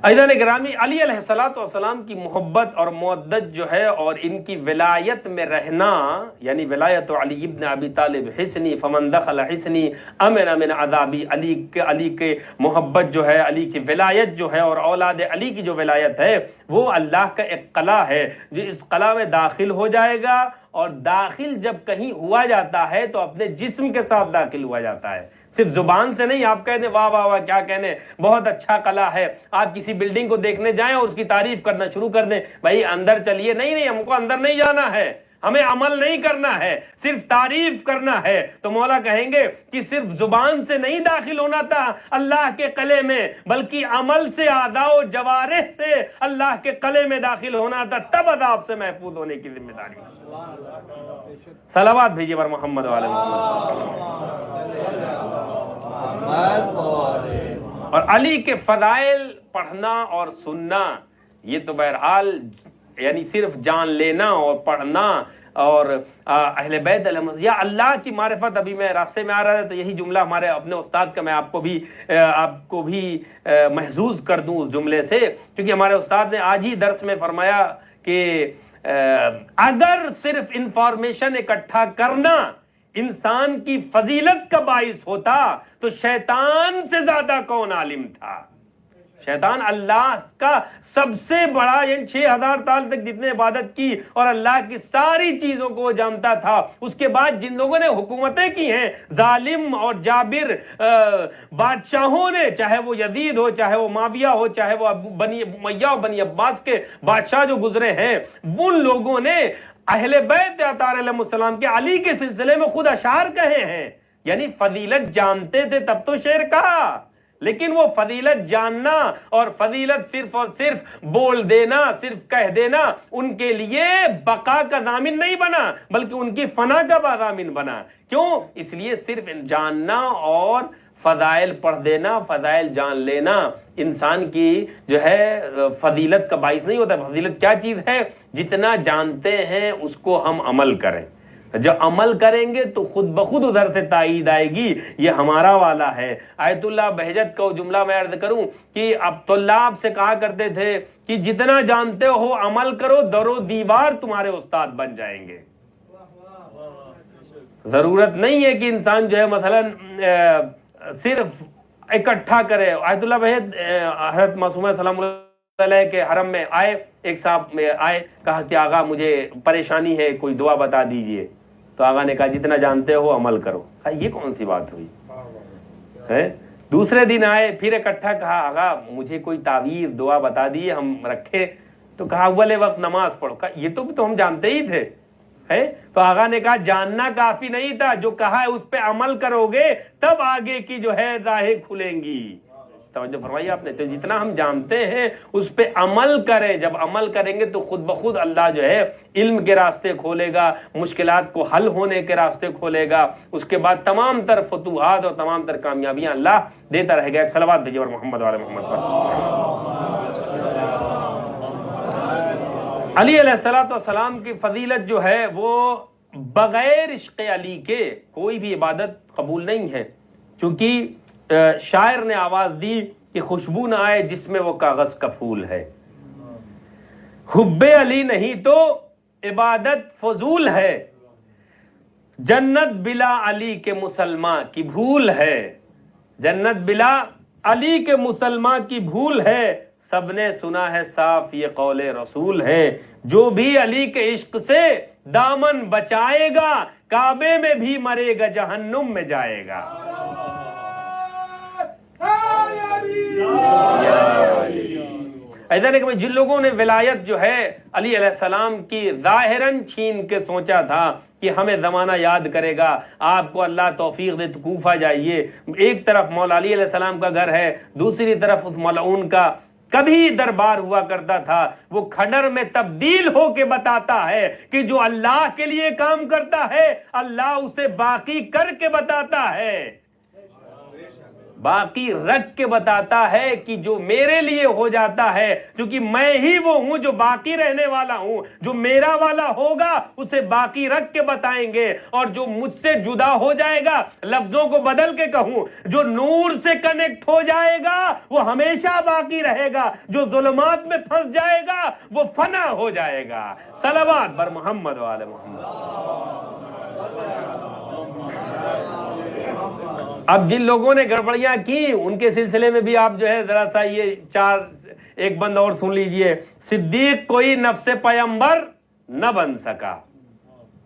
عزیزان گرامی، علی علیہ السلام کی محبت اور مودت جو ہے اور ان کی ولایت میں رہنا، یعنی ولایت علی ابن ابی طالب حسنی فمن دخل حسنی امن من عذابی. علی کے محبت جو ہے، علی کی ولایت جو ہے اور اولاد علی کی جو ولایت ہے وہ اللہ کا ایک قلعہ ہے جو اس قلعہ میں داخل ہو جائے گا. اور داخل جب کہیں ہوا جاتا ہے تو اپنے جسم کے ساتھ داخل ہوا جاتا ہے، صرف زبان سے نہیں. آپ کہتے واہ واہ واہ کیا کہنے، بہت اچھا قلعہ ہے. آپ کسی بلڈنگ کو دیکھنے جائیں اور اس کی تعریف کرنا شروع کر دیں، بھائی اندر چلیے. نہیں، ہم کو اندر نہیں جانا ہے، ہمیں عمل نہیں کرنا ہے، صرف تعریف کرنا ہے. تو مولا کہیں گے کہ صرف زبان سے نہیں داخل ہونا تھا اللہ کے قلعے میں، بلکہ عمل سے، اعضاء و جوارح سے اللہ کے قلعے میں داخل ہونا تھا، تب عذاب سے محفوظ ہونے کی ذمہ داری. صلوات بھیجیے بر محمد والے محمد. اور علی کے فضائل پڑھنا اور سننا، یہ تو بہرحال یعنی صرف جان لینا اور پڑھنا اور اہل بیت علیہم، یا اللہ کی معرفت. ابھی میں راستے میں آ رہا تھا تو یہی جملہ ہمارے اپنے استاد کا میں آپ کو بھی محظوظ کر دوں اس جملے سے، کیونکہ ہمارے استاد نے آج ہی درس میں فرمایا کہ اگر صرف انفارمیشن اکٹھا کرنا انسان کی فضیلت کا باعث ہوتا تو شیطان سے زیادہ کون عالم تھا. شیطان اللہ کا سب سے بڑا، یعنی 6000 سال تک جتنے عبادت کی اور اللہ کی ساری چیزوں کو وہ جانتا تھا. اس کے بعد جن لوگوں نے حکومتیں کی ہیں، ظالم اور جابر بادشاہوں نے، چاہے وہ یزید ہو، چاہے وہ معاویہ ہو، چاہے وہ بنی امیہ اور بنی عباس کے بادشاہ جو گزرے ہیں، ان لوگوں نے اہل بیت اطہار علیہ السلام کے علی کے سلسلے میں خود اشعار کہے ہیں. یعنی فضیلت جانتے تھے تب تو شعر کہا، لیکن وہ فضیلت جاننا اور فضیلت صرف اور صرف بول دینا، صرف کہہ دینا ان کے لیے بقا کا ضامن نہیں بنا، بلکہ ان کی فنا کا ضامن بنا. کیوں؟ اس لیے صرف جاننا اور فضائل پڑھ دینا، فضائل جان لینا انسان کی جو ہے فضیلت کا باعث نہیں ہوتا. فضیلت کیا چیز ہے؟ جتنا جانتے ہیں اس کو ہم عمل کریں. جب عمل کریں گے تو خود بخود ادھر سے تائید آئے گی، یہ ہمارا والا ہے. آیت اللہ بہجت کا جملہ میں عرض کروں کہ اب طلاب سے کہا کرتے تھے کہ جتنا جانتے ہو عمل کرو، در و دیوار تمہارے استاد بن جائیں گے. ضرورت نہیں ہے کہ انسان جو ہے مثلا صرف اکٹھا کرے. آیت اللہ بہجت حضرت معصومہ سلام اللہ علیہ کے حرم میں آئے، ایک صاحب میں آئے، کہا کہ آغا مجھے پریشانی ہے، کوئی دعا بتا دیجئے. تو آغا نے کہا جتنا جانتے ہو عمل کرو. کہا یہ کون سی بات ہوئی ہے؟ دوسرے دن آئے، پھر اکٹھا، کہا آغا مجھے کوئی تعویذ دعا بتا دیے ہم رکھے. تو کہا اول وقت نماز پڑھو. کہا یہ تو ہم جانتے ہی تھے. تو آغا نے کہا جاننا کافی نہیں تھا، جو کہا ہے اس پہ عمل کرو گے تب آگے کی جو ہے راہیں کھلیں گی. توجہ فرمائی آپ نے. تو جتنا ہم جانتے ہیں اس پہ عمل کریں. جب عمل کریں گے تو خود بخود اللہ جو ہے علم کے راستے کھولے گا، مشکلات کو حل ہونے کے راستے کھولے گا. اس کے بعد تمام تر فتوحات اور تمام تر کامیابیاں اللہ دیتا رہے گا. ایک صلوات بھیجیے اور محمد وعلی محمد پر. علی علیہ الصلوۃ والسلام کی فضیلت جو ہے وہ بغیر عشق علی کے کوئی بھی عبادت قبول نہیں ہے. چونکہ شاعر نے آواز دی کہ خوشبو نہ آئے جس میں وہ کاغذ کا پھول ہے. حب علی نہیں تو عبادت فضول ہے. جنت بلا علی کے مسلمان کی بھول ہے. جنت بلا علی کے مسلمان کی بھول ہے. سب نے سنا ہے صاف یہ قول رسول ہے. جو بھی علی کے عشق سے دامن بچائے گا کعبے میں بھی مرے گا جہنم میں جائے گا. ایسا کہ جن لوگوں نے ولایت جو ہے علی علیہ السلام کی ظاہراً چھین کے سوچا تھا کہ ہمیں زمانہ یاد کرے گا، آپ کو اللہ توفیق دے تو کوفہ جائیے. ایک طرف مولا علی علیہ السلام کا گھر ہے، دوسری طرف اس ملعون کا کبھی دربار ہوا کرتا تھا. وہ کھڈر میں تبدیل ہو کے بتاتا ہے کہ جو اللہ کے لیے کام کرتا ہے اللہ اسے باقی کر کے بتاتا ہے، باقی رکھ کے بتاتا ہے کہ جو میرے لیے ہو جاتا ہے، کیونکہ میں ہی وہ ہوں جو باقی رہنے والا ہوں. جو میرا والا ہوگا اسے باقی رکھ کے بتائیں گے، اور جو مجھ سے جدا ہو جائے گا، لفظوں کو بدل کے کہوں، جو نور سے کنیکٹ ہو جائے گا وہ ہمیشہ باقی رہے گا. جو ظلمات میں پھنس جائے گا وہ فنا ہو جائے گا. صلوات بر محمد و آل محمد. اب جن لوگوں نے گڑبڑیاں کی ان کے سلسلے میں بھی آپ جو ہے ذرا سا یہ ایک بند اور سن لیجئے. صدیق کوئی نفس پیمبر نہ بن سکا.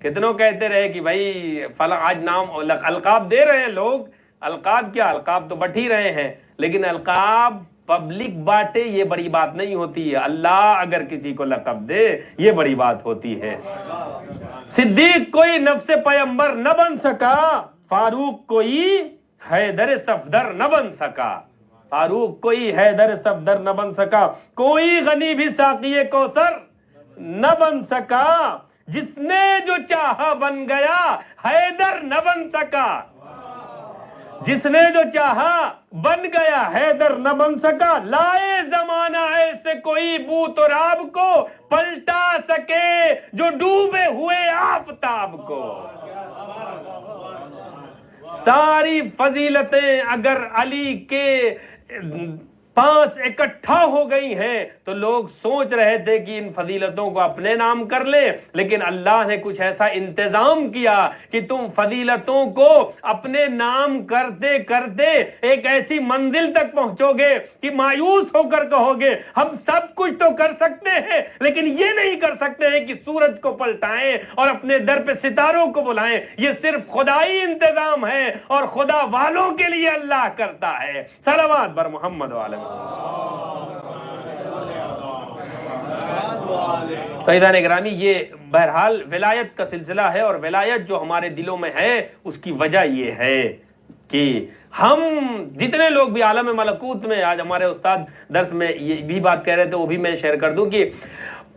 کتنوں کہتے رہے کہ بھائی فلاں، آج نام القاب دے رہے ہیں لوگ. القاب کیا، القاب تو بٹ ہی رہے ہیں، لیکن القاب پبلک بانٹے یہ بڑی بات نہیں ہوتی ہے. اللہ اگر کسی کو لقب دے یہ بڑی بات ہوتی ہے. صدیق کوئی نفس پیمبر نہ بن سکا، فاروق کوئی حیدر صفدر نہ بن سکا. فاروق کوئی حیدر صفدر نہ بن سکا. کوئی غنی بھی ساقی کوثر نہ بن سکا. جس نے جو چاہا بن گیا، حیدر نہ بن سکا. جس نے جو چاہا بن گیا حیدر نہ بن سکا، لائے زمانہ ایسے کوئی بوت اور آب کو پلٹا سکے جو ڈوبے ہوئے آفتاب کو۔ ساری فضیلتیں اگر علی کے پاس اکٹھا ہو گئی ہیں تو لوگ سوچ رہے تھے کہ ان فضیلتوں کو اپنے نام کر لیں، لیکن اللہ نے کچھ ایسا انتظام کیا کہ تم فضیلتوں کو اپنے نام کرتے کرتے ایک ایسی منزل تک پہنچو گے کہ مایوس ہو کر کہو گے ہم سب کچھ تو کر سکتے ہیں لیکن یہ نہیں کر سکتے ہیں کہ سورج کو پلٹائیں اور اپنے در پہ ستاروں کو بلائیں۔ یہ صرف خدائی انتظام ہے اور خدا والوں کے لیے اللہ کرتا ہے۔ صلوات بر محمد وعلیہ۔ قائدان گرامی، یہ بہرحال ولایت کا سلسلہ ہے، اور ولایت جو ہمارے دلوں میں ہے اس کی وجہ یہ ہے کہ ہم جتنے لوگ بھی عالم ملکوت میں، آج ہمارے استاد درس میں یہ بھی بات کہہ رہے تھے، وہ بھی میں شیئر کر دوں کہ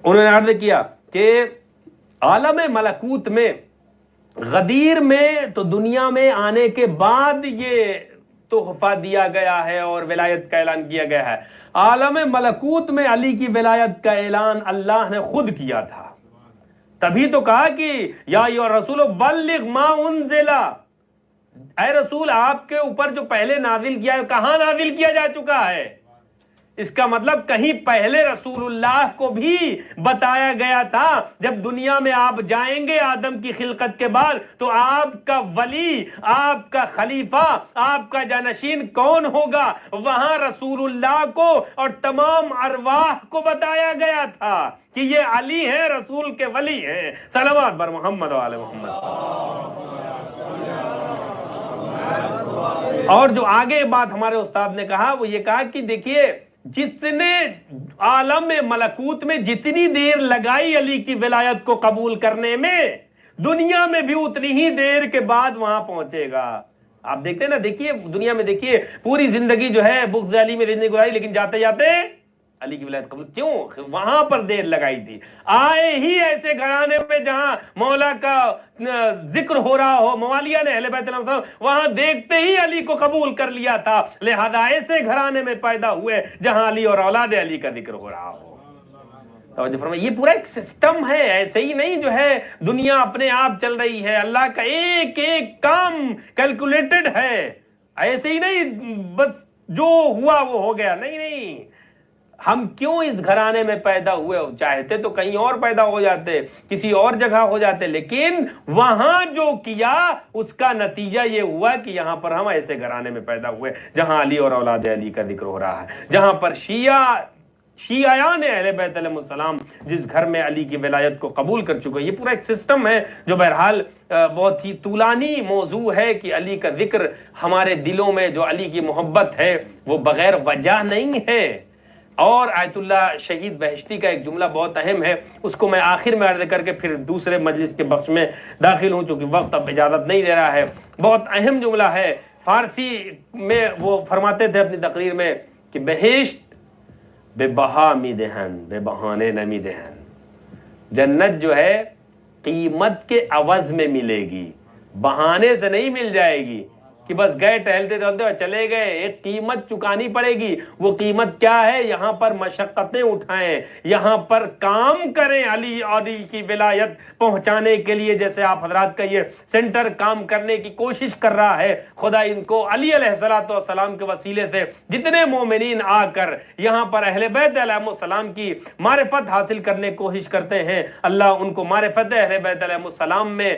انہوں نے عرض کیا کہ عالم ملکوت میں غدیر میں تو دنیا میں آنے کے بعد یہ تحفہ دیا گیا ہے اور ولایت کا اعلان کیا گیا ہے۔ عالم ملکوت میں علی کی ولایت کا اعلان اللہ نے خود کیا تھا، تبھی تو کہا کہ یا ایھا الرسول بلغ ما انزل، اے رسول آپ کے اوپر جو پہلے نازل کیا ہے کہاں نازل کیا جا چکا ہے؟ اس کا مطلب کہیں پہلے رسول اللہ کو بھی بتایا گیا تھا جب دنیا میں آپ جائیں گے آدم کی خلقت کے بعد تو آپ کا ولی، آپ کا خلیفہ، آپ کا جانشین کون ہوگا، وہاں رسول اللہ کو اور تمام ارواح کو بتایا گیا تھا کہ یہ علی ہیں، رسول کے ولی ہیں۔ صلوات بر محمد وعلی محمد۔ اور جو آگے بات ہمارے استاد نے کہا وہ یہ کہا کہ دیکھیے جس نے عالم ملکوت میں جتنی دیر لگائی علی کی ولایت کو قبول کرنے میں، دنیا میں بھی اتنی ہی دیر کے بعد وہاں پہنچے گا۔ آپ دیکھتے ہیں نا، دیکھیے دنیا میں دیکھیے پوری زندگی جو ہے بغض علی میں زندگی گزاری، لیکن جاتے جاتے علی کی ولایت قبول کیوں؟ وہاں پر دیر لگائی تھی۔ آئے ہی ایسے گھرانے میں جہاں مولا کا ذکر ہو رہا ہو، موالیہ نے اہل بیت علیہ السلام، وہاں دیکھتے ہی علی کو قبول کر لیا تھا، لہذا ایسے گھرانے میں پیدا ہوئے جہاں علی اور اولاد علی کا ذکر ہو رہا ہو۔ توجہ فرمائیں، یہ پورا ایک سسٹم ہے، ایسے ہی نہیں جو ہے دنیا اپنے آپ چل رہی ہے، اللہ کا ایک ایک کام کیلکولیٹڈ ہے، ایسے ہی نہیں بس جو ہوا وہ ہو گیا، نہیں نہیں۔ ہم کیوں اس گھرانے میں پیدا ہوئے؟ چاہتے تو کہیں اور پیدا ہو جاتے، کسی اور جگہ ہو جاتے، لیکن وہاں جو کیا اس کا نتیجہ یہ ہوا کہ یہاں پر ہم ایسے گھرانے میں پیدا ہوئے جہاں علی اور اولاد علی کا ذکر ہو رہا ہے، جہاں پر شیعیان اہل بیت علیہ السلام جس گھر میں علی کی ولایت کو قبول کر چکے۔ یہ پورا ایک سسٹم ہے جو بہرحال بہت ہی طولانی موضوع ہے کہ علی کا ذکر ہمارے دلوں میں، جو علی کی محبت ہے وہ بغیر وجہ نہیں ہے۔ اور آیت اللہ شہید بہشتی کا ایک جملہ بہت اہم ہے، اس کو میں آخر میں عرض کر کے پھر دوسرے مجلس کے بخش میں داخل ہوں، چونکہ وقت اب اجازت نہیں دے رہا ہے۔ بہت اہم جملہ ہے، فارسی میں وہ فرماتے تھے اپنی تقریر میں کہ بہشت بے بہا می دہن، بے بہانے نمی دہن، جنت جو ہے قیمت کے عوض میں ملے گی، بہانے سے نہیں مل جائے گی کہ بس گئے ٹہلتے ٹہلتے اور چلے گئے، ایک قیمت چکانی پڑے گی۔ وہ قیمت کیا ہے؟ یہاں پر مشقتیں اٹھائیں، یہاں پر کام کریں علی کی ولایت پہنچانے کے لیے، جیسے آپ حضرات کا یہ سینٹر کام کرنے کی کوشش کر رہا ہے۔ خدا ان کو علی علیہ السلام کے وسیلے سے جتنے مومنین آ کر یہاں پر اہل بیت علیہ السلام کی معرفت حاصل کرنے کی کوشش کرتے ہیں، اللہ ان کو معرفت اہل بیت علیہ السلام میں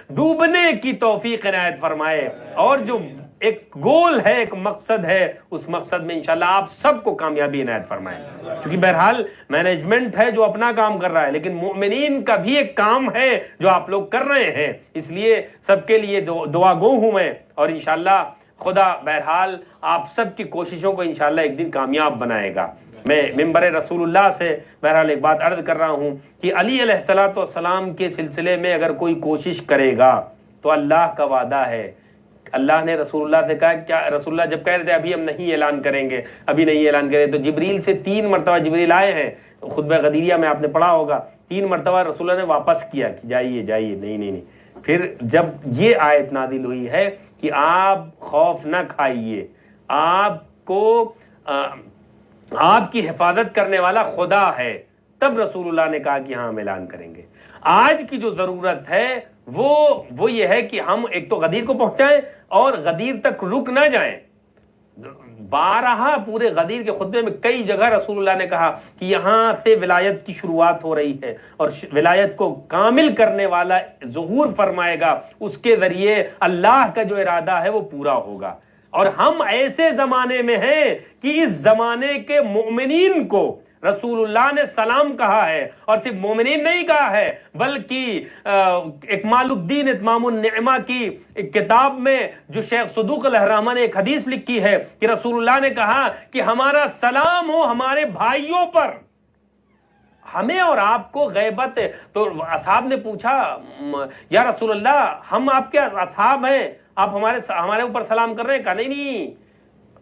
ڈوبنے کی توفیق عنایت فرمائے، اور جو ایک گول ہے، ایک مقصد ہے، اس مقصد میں انشاءاللہ آپ سب کو کامیابی عنایت فرمائے۔ چونکہ بہرحال مینجمنٹ ہے جو اپنا کام کر رہا ہے، لیکن مومنین کا بھی ایک کام ہے جو آپ لوگ کر رہے ہیں، اس لیے سب کے لیے دعا گو ہوں میں، اور انشاءاللہ خدا بہرحال آپ سب کی کوششوں کو انشاءاللہ ایک دن کامیاب بنائے گا۔ میں ممبر رسول اللہ سے بہرحال ایک بات عرض کر رہا ہوں کہ علی علیہ السلام کے سلسلے میں اگر کوئی کوشش کرے گا تو اللہ کا وعدہ ہے، اللہ نے رسول اللہ سے کہا، کیا رسول اللہ جب کہہ رہے تھے ابھی ہم نہیں اعلان کریں گے، ابھی نہیں اعلان کریں، تو جبریل سے 3 مرتبہ جبریل آئے ہیں، خطبہ غدیریہ میں آپ نے پڑھا ہوگا، 3 مرتبہ رسول اللہ نے واپس کیا کہ جائیے جائیے، نہیں نہیں نہیں، پھر جب یہ آیت نازل ہوئی ہے کہ آپ خوف نہ کھائیے، آپ کو آپ کی حفاظت کرنے والا خدا ہے، تب رسول اللہ نے کہا کہ ہاں ہم اعلان کریں گے۔ آج کی جو ضرورت ہے وہ یہ ہے کہ ہم ایک تو غدیر کو پہنچائیں اور غدیر تک رک نہ جائیں۔ بارہا پورے غدیر کے خطبے میں کئی جگہ رسول اللہ نے کہا کہ یہاں سے ولایت کی شروعات ہو رہی ہے اور ولایت کو کامل کرنے والا ظہور فرمائے گا، اس کے ذریعے اللہ کا جو ارادہ ہے وہ پورا ہوگا۔ اور ہم ایسے زمانے میں ہیں کہ اس زمانے کے مومنین کو رسول اللہ نے سلام کہا ہے، اور صرف مومنین نہیں کہا ہے بلکہ اکمال الدین اتمام النعمہ کی کتاب میں جو شیخ صدوق الحرامہ نے ایک حدیث لکھی ہے کہ رسول اللہ نے کہا کہ ہمارا سلام ہو ہمارے بھائیوں پر، ہمیں اور آپ کو غیبت ہے۔ تو اصحاب نے پوچھا یا رسول اللہ ہم آپ کے اصحاب ہیں، آپ ہمارے اوپر سلام کر رہے ہیں؟ کہا نہیں،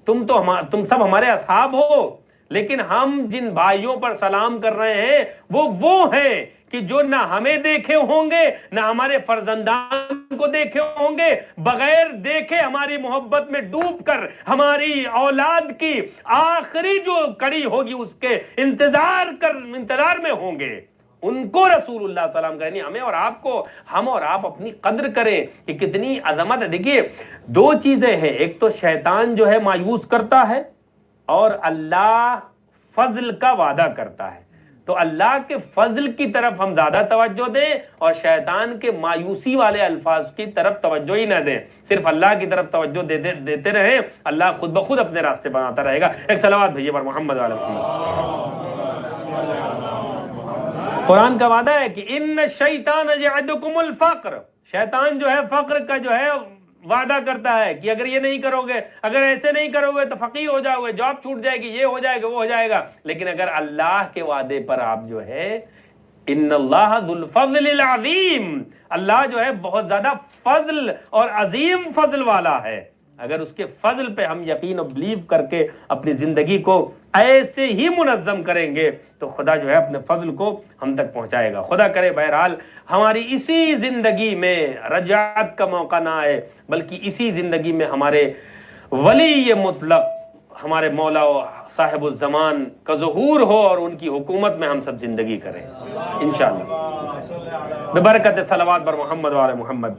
تم سب ہمارے اصحاب ہو، لیکن ہم جن بھائیوں پر سلام کر رہے ہیں وہ ہیں کہ جو نہ ہمیں دیکھے ہوں گے نہ ہمارے فرزندان کو دیکھے ہوں گے، بغیر دیکھے ہماری محبت میں ڈوب کر ہماری اولاد کی آخری جو کڑی ہوگی اس کے انتظار میں ہوں گے، ان کو رسول اللہ سلام کریں۔ ہمیں اور آپ کو، ہم اور آپ اپنی قدر کریں کہ کتنی عظمت ہے۔ دیکھیے دو چیزیں ہیں، ایک تو شیطان جو ہے مایوس کرتا ہے اور اللہ فضل کا وعدہ کرتا ہے، تو اللہ کے فضل کی طرف ہم زیادہ توجہ دیں اور شیطان کے مایوسی والے الفاظ کی طرف توجہ ہی نہ دیں، صرف اللہ کی طرف توجہ دیتے رہیں، اللہ خود بخود اپنے راستے بناتا رہے گا۔ ایک صلوات بھیجیے پر محمد علیہ محمد۔ قرآن کا وعدہ ہے کہ ان الشیطان یعدکم الفقر، شیطان جو ہے فقر کا جو ہے وعدہ کرتا ہے کہ اگر یہ نہیں کرو گے، اگر ایسے نہیں کرو گے تو فقیر ہو جاؤ گے، جاب چھوٹ جائے گی، یہ ہو جائے گا، وہ ہو جائے گا۔ لیکن اگر اللہ کے وعدے پر آپ جو ہے ان اللہ ذو الفضل العظیم، اللہ جو ہے بہت زیادہ فضل اور عظیم فضل والا ہے، اگر اس کے فضل پہ ہم یقین اور بلیو کر کے اپنی زندگی کو ایسے ہی منظم کریں گے تو خدا جو ہے اپنے فضل کو ہم تک پہنچائے گا۔ خدا کرے بہرحال ہماری اسی زندگی میں رجعت کا موقع نہ آئے، بلکہ اسی زندگی میں ہمارے ولی مطلق، ہمارے مولا و صاحب الزمان کا ظہور ہو اور ان کی حکومت میں ہم سب زندگی کریں انشاءاللہ ببرکت صلوات بر محمد وعلی محمد۔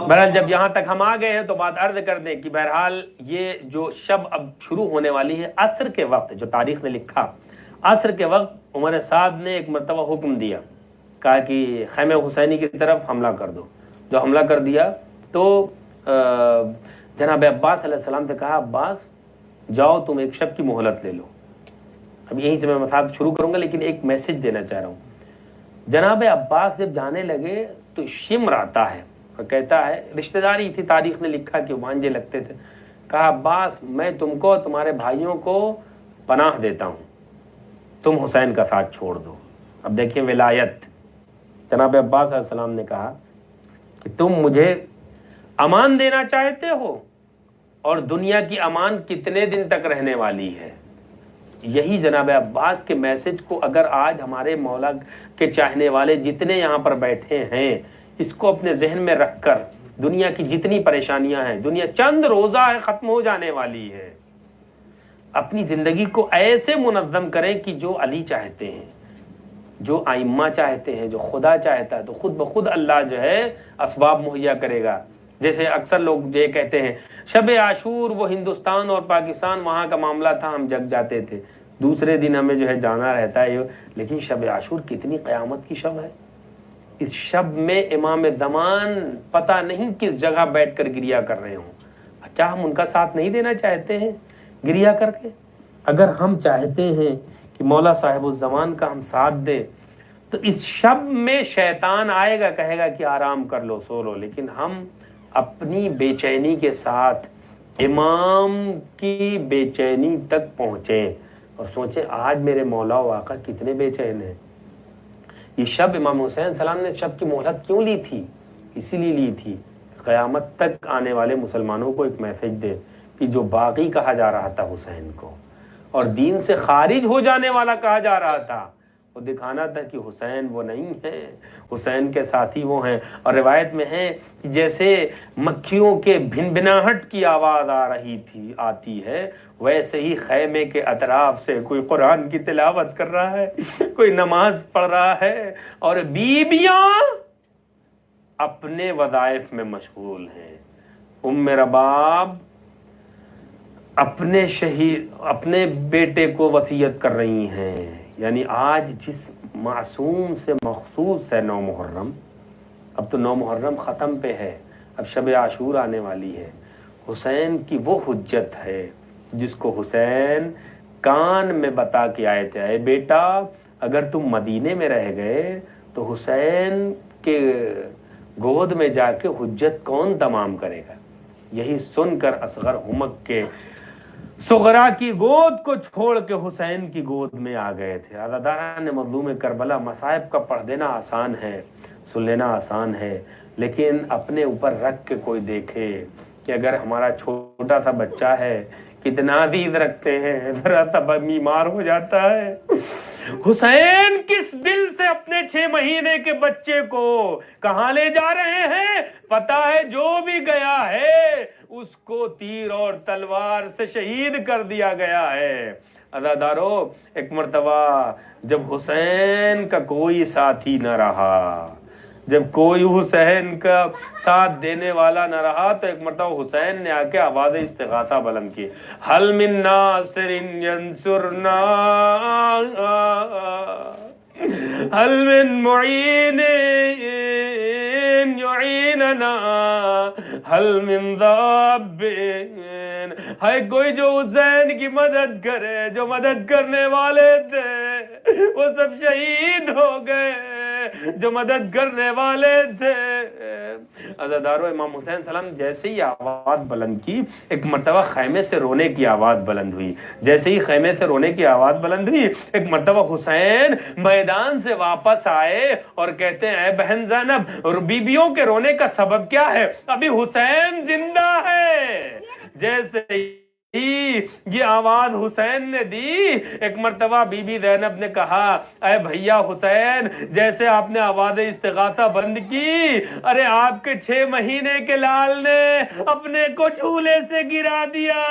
بہرحال جب یہاں تک ہم آ گئے ہیں تو بات عرض کر دیں کہ بہرحال یہ جو شب اب شروع ہونے والی ہے عصر کے وقت، جو تاریخ نے لکھا عصر کے وقت عمر سعد نے ایک مرتبہ حکم دیا، کہا کہ خیمہ حسینی کی طرف حملہ کر دو۔ جو حملہ کر دیا تو جناب عباس علیہ السلام نے کہا عباس جاؤ تم ایک شب کی مہلت لے لو۔ اب یہیں سے میں مصاحب شروع کروں گا، لیکن ایک میسج دینا چاہ رہا ہوں۔ جناب عباس جب جانے لگے تو شمر آتا ہے اور کہتا ہے، رشتہ داری تھی، تاریخ نے لکھا کہ وہ بھانجے لگتے تھے، کہا عباس میں تم کو تمہارے بھائیوں کو پناہ دیتا ہوں، تم حسین کا ساتھ چھوڑ دو۔ اب دیکھیں ولایت، جناب عباس علیہ السلام نے کہا کہ تم مجھے امان دینا چاہتے ہو، اور دنیا کی امان کتنے دن تک رہنے والی ہے؟ یہی جناب عباس کے میسج کو اگر آج ہمارے مولا کے چاہنے والے جتنے یہاں پر بیٹھے ہیں اس کو اپنے ذہن میں رکھ کر، دنیا کی جتنی پریشانیاں ہیں، دنیا چند روزہ ہے ختم ہو جانے والی ہے، اپنی زندگی کو ایسے منظم کریں کہ جو علی چاہتے ہیں، جو ائمہ چاہتے ہیں، جو خدا چاہتا ہے، تو خود بخود اللہ جو ہے اسباب مہیا کرے گا۔ جیسے اکثر لوگ یہ کہتے ہیں شب عاشور وہ ہندوستان اور پاکستان وہاں کا معاملہ تھا، ہم جگ جاتے تھے، دوسرے دن ہمیں جو ہے جانا رہتا ہے، لیکن شب عاشور کتنی قیامت کی شب ہے۔ اس شب میں امام زمان پتہ نہیں کس جگہ بیٹھ کر گریا کر رہے ہوں، اچھا ہم ان کا ساتھ نہیں دینا چاہتے ہیں گریا کر کے؟ اگر ہم چاہتے ہیں کہ مولا صاحب الزمان کا ہم ساتھ دیں تو اس شب میں شیطان آئے گا، کہے گا کہ آرام کر لو، سو لو، لیکن ہم اپنی بے چینی کے ساتھ امام کی بے چینی تک پہنچیں اور سوچیں آج میرے مولا و آقا کتنے بے چین ہیں۔ یہ شب امام حسین سلام نے شب کی مہلت کیوں لی تھی؟ اسی لیے لی تھی قیامت تک آنے والے مسلمانوں کو ایک میسج دے کہ جو باغی کہا جا رہا تھا حسین کو اور دین سے خارج ہو جانے والا کہا جا رہا تھا، وہ دکھانا تھا کہ حسین وہ نہیں ہے، حسین کے ساتھی وہ ہیں۔ اور روایت میں ہے کہ جیسے مکھیوں کے بھن بھناہٹ کی آواز آتی ہے، ویسے ہی خیمے کے اطراف سے کوئی قرآن کی تلاوت کر رہا ہے، کوئی نماز پڑھ رہا ہے، اور بیبیاں اپنے وظائف میں مشغول ہیں۔ ام رباب اپنے بیٹے کو وصیت کر رہی ہیں۔ یعنی آج جس معصوم سے مخصوص ہے 9 محرم، اب تو 9 محرم ختم پہ ہے، اب شب عاشور آنے والی ہے، حسین کی وہ حجت ہے جس کو حسین کان میں بتا کے آئے تھے، اے بیٹا اگر تم مدینے میں رہ گئے تو حسین کے گود میں جا کے حجت کون تمام کرے گا؟ یہی سن کر اصغر ہمک کے صغرا کی گود کو چھوڑ کے حسین کی گود میں آ گئے تھے۔ عزاداران مظلوم کربلا، مصائب کا پڑھ دینا آسان ہے، سن لینا آسان ہے، لیکن اپنے اوپر رکھ کے کوئی دیکھے کہ اگر ہمارا چھوٹا سا بچہ ہے کتنا عزیز رکھتے ہیں، ذرا سا بیمار ہو جاتا ہے، حسین کس دل سے اپنے 6 مہینے کے بچے کو کہاں لے جا رہے ہیں؟ پتا ہے جو بھی گیا ہے اس کو تیر اور تلوار سے شہید کر دیا گیا ہے۔ عزادارو، ایک مرتبہ جب حسین کا کوئی ساتھی نہ رہا، جب کوئی حسین کا ساتھ دینے والا نہ رہا، تو ایک مرتبہ حسین نے آ کے آواز استغاثہ بلند کی، حل من ناصر ینصرنا، حل من معین یعیننا، حل من ذاب، ہے کوئی جو حسین کی مدد کرے؟ جو مدد کرنے والے تھے وہ سب شہید ہو گئے، جو مدد کرنے والے تھے۔ عزادارو، امام حسین سلام جیسے ہی آواز بلند کی، ایک مرتبہ خیمے سے رونے کی آواز بلند ہوئی۔ جیسے ہی خیمے سے رونے کی آواز بلند ہوئی، ایک مرتبہ حسین میدان سے واپس آئے اور کہتے ہیں، اے بہن زینب، اور بیویوں کے رونے کا سبب کیا ہے؟ ابھی حسین زندہ ہے۔ جیسے یہ آواز حسین نے دی، ایک مرتبہ بی بی زینب نے کہا، اے بھیا حسین، جیسے آپ نے آواز استغاثہ بند کی، ارے آپ کے 6 مہینے کے لال نے اپنے کو چولہے سے گرا دیا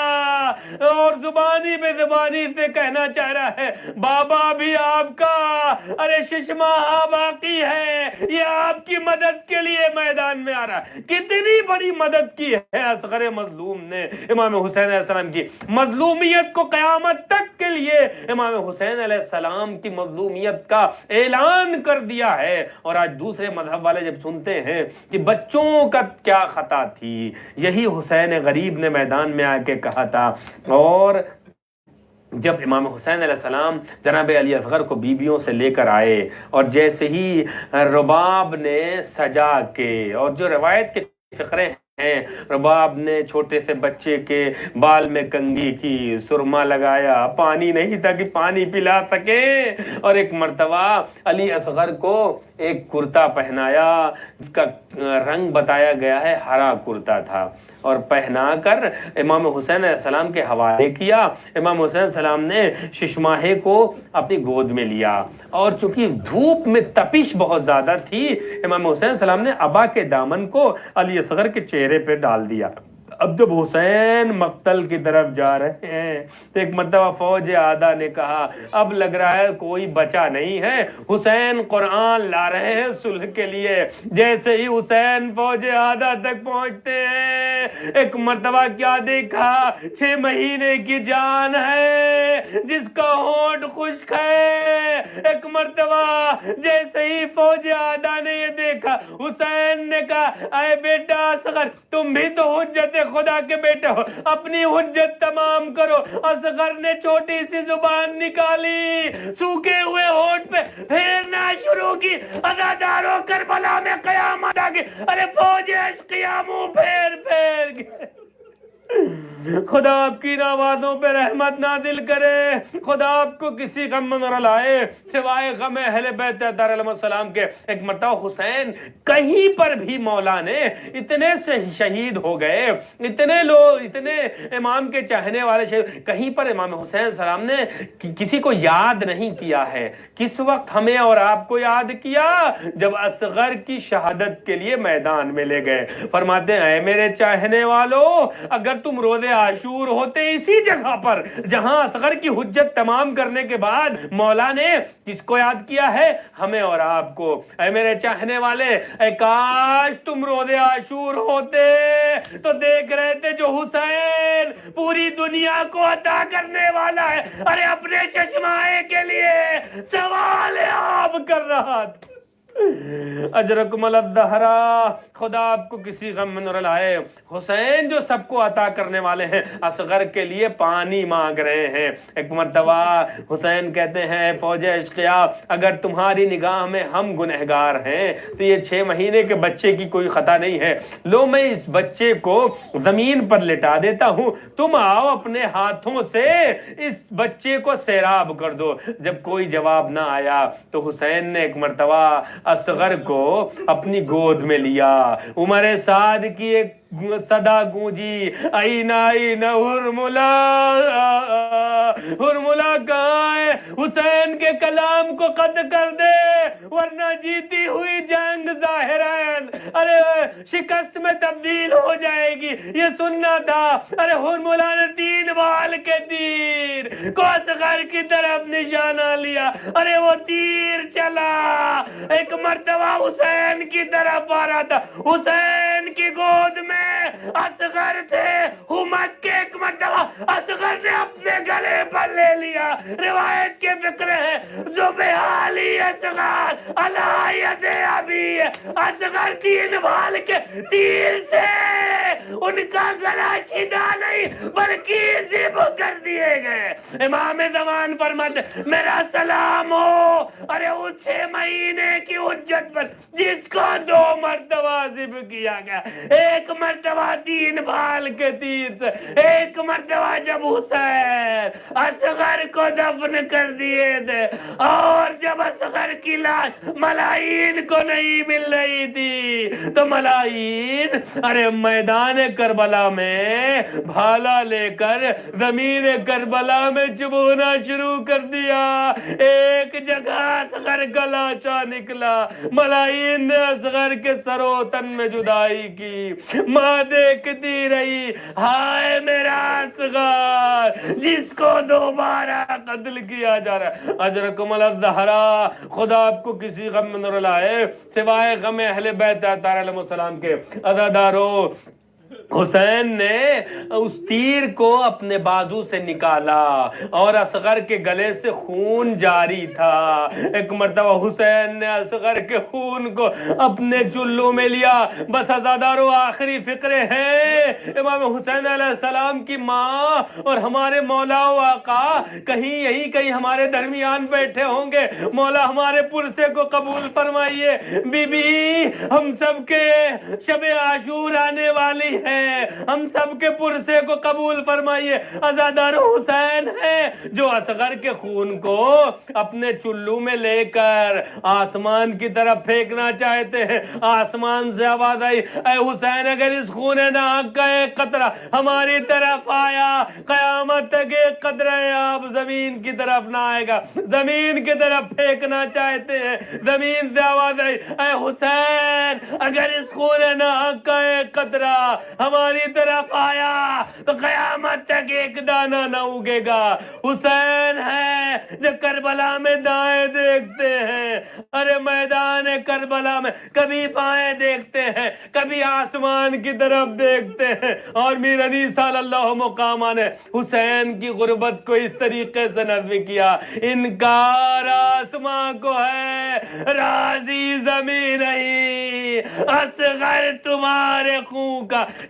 اور زبانی بے زبانی سے کہنا چاہ رہا ہے، بابا بھی آپ کا ارے ششمہ باقی ہے، یہ آپ کی مدد کے لیے میدان میں آ رہا ہے۔ کتنی بڑی مدد کی ہے اصغر مظلوم نے امام حسین علیہ السلام کی، مظلومیت کو قیامت تک کے لیے امام حسین علیہ السلام کی مظلومیت کا اعلان کر دیا ہے۔ اور آج دوسرے مذہب والے جب سنتے ہیں کہ بچوں کا کیا خطا تھی، یہی حسین غریب نے میدان میں آ کے کہا تھا۔ اور جب امام حسین علیہ السلام جناب علی اصغر کو بیویوں سے لے کر آئے، اور جیسے ہی رباب نے سجا کے، اور جو روایت کے فقرے ہیں، رباب نے چھوٹے سے بچے کے بال میں کنگھی کی، سرما لگایا، پانی نہیں تھا کہ پانی پلا سکے، اور ایک مرتبہ علی اصغر کو ایک کرتا پہنایا جس کا رنگ بتایا گیا ہے ہرا کرتا تھا، اور پہنا کر امام حسین علیہ السلام کے حوالے کیا۔ امام حسین علیہ السلام نے ششماہے کو اپنی گود میں لیا، اور چونکہ دھوپ میں تپش بہت زیادہ تھی، امام حسین علیہ السلام نے ابا کے دامن کو علی اصغر کے چہرے پہ ڈال دیا۔ اب جب حسین مقتل کی طرف جا رہے ہیں تو ایک مرتبہ فوج آدھا نے کہا، اب لگ رہا ہے کوئی بچا نہیں ہے، حسین قرآن لا رہے ہیں صلح کے لیے۔ جیسے ہی حسین فوج آدھا تک پہنچتے ہیں، ایک مرتبہ کیا دیکھا؟ 6 مہینے کی جان ہے جس کا ہونٹ خشک ہے۔ ایک مرتبہ جیسے ہی فوج آدھا نے یہ دیکھا، حسین نے کہا، اے بیٹا اصغر، تم بھی تو حجت خدا کے بیٹے ہو، اپنی حجت تمام کرو۔ اصغر نے چھوٹی سی زبان نکالی، سوکھے ہوئے ہونٹ پہ پھیرنا شروع کی، عزادارو کربلا میں قیامت آ گئی، ارے فوج اشقیا منہ پھیر پھیر گئے۔ خدا آپ کی نوازوں پہ رحمت نازل کرے، خدا آپ کو کسی غم میں نہ لائے سوائے غم اہل بیت طاہرہ علیہ السلام کے۔ ایک مرتبہ حسین کہیں پر بھی مولا نے اتنے سے شہید ہو گئے، اتنے لوگ، اتنے امام کے چاہنے والے شہید، کہیں پر امام حسین سلام نے کسی کو یاد نہیں کیا ہے۔ کس وقت ہمیں اور آپ کو یاد کیا؟ جب اصغر کی شہادت کے لیے میدان میں لے گئے۔ فرماتے ہیں اے میرے چاہنے والو، اگر تم روز عاشور ہوتے اسی جگہ پر جہاں اصغر کی حجت تمام کرنے کے بعد مولا نے کس کو یاد کیا ہے؟ ہمیں اور آپ کو۔ اے میرے چاہنے والے، اے کاش تم روز عاشور ہوتے تو دیکھ رہے تھے جو حسین پوری دنیا کو عطا کرنے والا ہے، ارے اپنے چشمائے کے لیے سوال آپ کر رہا تھا۔ اجرکم الدہرا، خدا آپ کو کسی غم میں نہ لائے۔ حسین جو سب کو عطا کرنے والے ہیں، اصغر کے لیے پانی مانگ رہے ہیں۔ ایک مرتبہ حسین کہتے ہیں فوج اشقیا، اگر تمہاری نگاہ میں ہم گنہگار ہیں تو یہ 6 مہینے کے بچے کی کوئی خطا نہیں ہے، لو میں اس بچے کو زمین پر لٹا دیتا ہوں، تم آؤ اپنے ہاتھوں سے اس بچے کو سیراب کر دو۔ جب کوئی جواب نہ آیا تو حسین نے ایک مرتبہ اصغر کو اپنی گود میں لیا۔ عمر سعد کی ایک صدا گونجی، آئینہ آئینہ ہرملا، ہرملا کہاں ہے؟ حسین کے کلام کو قطع کر دے ورنہ جیتی ہوئی جنگ ظاہرین ارے شکست میں تبدیل ہو جائے گی، یہ سننا تھا۔ ارے ہرملا نے 3 بال کے تیر کو اصغر کی طرف نشانہ لیا، ارے وہ تیر چلا ایک مرتبہ حسین کی طرف آ رہا تھا، حسین کی گود میں اصغر تھے، امت کے ایک مرتبہ اصغر نے اپنے گلے پر لے لیا۔ روایت کے فقرے ہیں زبیالی اصغر علی ید ابی، اصغر 3 بال کے تیر سے ان کا گلا چھنا نہیں بلکہ ذبح کر دیے گئے۔ امام زمان فرماتے میرا سلام ہو ارے اس 6 مہینے کی حجت پر جس کو 2 مرتبہ ذبح کیا گیا، ایک مرتبہ 3 بال کے تیر سے، ایک مرتبہ جب حسین اصغر کو دفن کر دیے تھے اور جب اصغر کی لاش ملائی کو نہیں مل رہی تھی تو ملائی ارے میدان کربلا میں بھالا لے کر زمین کربلا میں چبونا شروع کر دیا۔ ایک جگہ اصغر کا لاشا نکلا، ملائی نے اصغر کے سر و تن میں جدائی کی، ماں دیکھتی رہی ہائے میرا اصغر جس کو دوبارہ قتل کیا جا رہا ہے۔ اجرکم الزہرا، خدا آپ کو کسی غم میں نہ لائے سوائے غم اہل بیت طاہرہ علیہ السلام کے۔ عزادارو، حسین نے اس تیر کو اپنے بازو سے نکالا اور اصغر کے گلے سے خون جاری تھا۔ ایک مرتبہ حسین نے اصغر کے خون کو اپنے چلو میں لیا۔ بس عزادارو، آخری فقرے ہیں۔ امام حسین علیہ السلام کی ماں اور ہمارے مولا و آقا کہیں ہمارے درمیان بیٹھے ہوں گے۔ مولا ہمارے پرسے کو قبول فرمائیے۔ بی بی، ہم سب کے شب عاشور آنے والی ہے، ہم سب کے پرسے کو قبول فرمائیے۔ عزادار حسین ہے جو اصغر کے خون کو اپنے چلو میں لے کر آسمان کی طرف پھینکنا چاہتے ہیں۔ آسمان سے آواز آئی اے حسین، اگر اس خون ناحق کا ایک قطرہ ہماری طرف آیا قیامت تک ایک قطرہ آپ زمین کی طرف نہ آئے گا۔ زمین کی طرف پھینکنا چاہتے ہیں۔ زمین سے آواز آئی اے حسین، اگر اس خون ناحق کا ایک قطرہ ہماری طرف آیا تو قیامت تک ایک دانہ نہ اگے گا۔ حسین ہے جو کربلا میں دائیں دیکھتے ہیں، ارے میدان کربلا میں کبھی بائیں دیکھتے ہیں، کبھی آسمان کی طرف دیکھتے ہیں۔ اور میر علی صلی اللہ مقامہ نے حسین کی غربت کو اس طریقے سے نظم کیا، انکار آسمان کو ہے راضی زمین نہیں، اصغر تمہارے خون کا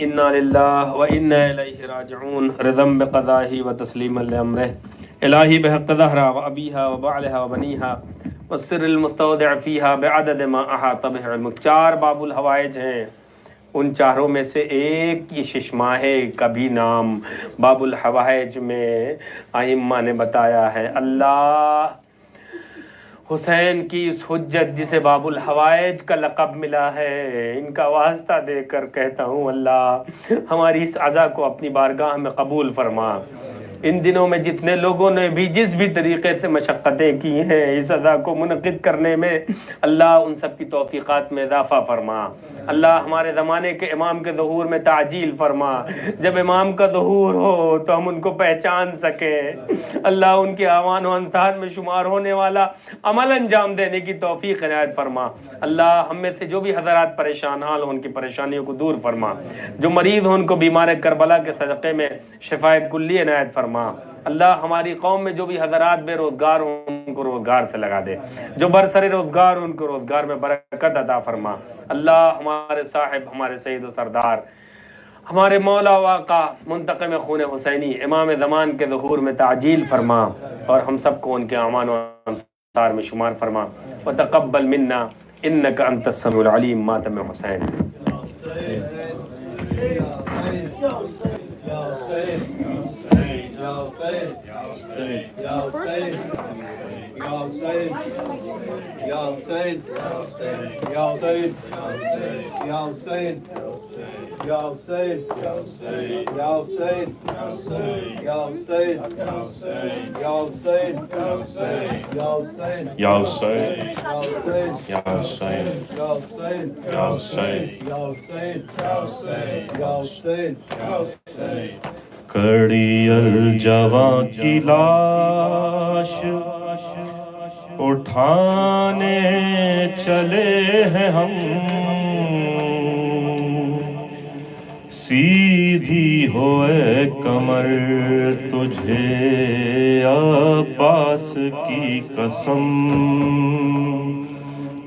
إنا لله وإنا إليه راجعون رضا بقضائه وتسليما لأمره إلهي بحق زهرا وأبيها وبعلها وبنيها والسر المستودع فيها بعدد ما أحاط به علمك۔ چار باب الحوائج ہیں، ان چاروں میں سے ایک یہ ششماہ کبھی نام باب الحوائج میں ائمہ نے بتایا ہے۔ اللہ حسین کی اس حجت جسے باب الحوائج کا لقب ملا ہے، ان کا واسطہ دے کر کہتا ہوں اللہ ہماری اس عزا کو اپنی بارگاہ میں قبول فرما۔ ان دنوں میں جتنے لوگوں نے بھی جس بھی طریقے سے مشقتیں کی ہیں اس عزا کو منعقد کرنے میں، اللہ ان سب کی توفیقات میں اضافہ فرما۔ اللہ ہمارے زمانے کے امام کے ظہور میں تعجیل فرما، جب امام کا ظہور ہو تو ہم ان کو پہچان سکیں۔ اللہ ان کے اعوان و انصار میں شمار ہونے والا عمل انجام دینے کی توفیق عنایت فرما۔ اللہ ہم میں سے جو بھی حضرات پریشان حال ہوں ان کی پریشانیوں کو دور فرما، جو مریض ہوں ان کو بیمار کربلا کے صدقے میں شفاء کلی عنایت فرما۔ اللہ ہماری قوم میں جو بھی حضرات بے روزگار ہوں ان کو روزگار سے لگا دے، جو برسر روزگار ان کو روزگار میں برکت عطا فرما۔ اللہ ہمارے صاحب، ہمارے سید و سردار، ہمارے مولا و آقا منتقم خون حسینی امام زمان کے ظہور میں تعجیل فرما اور ہم سب کو ان کے اعوان و انصار میں شمار فرما۔ وتقبل منا انک انت السمیع العلیم ماتم حسین۔ کڑی الجواں کی لاش اٹھانے چلے ہیں ہم، سیدھی ہوئے کمر تجھے عباس کی قسم،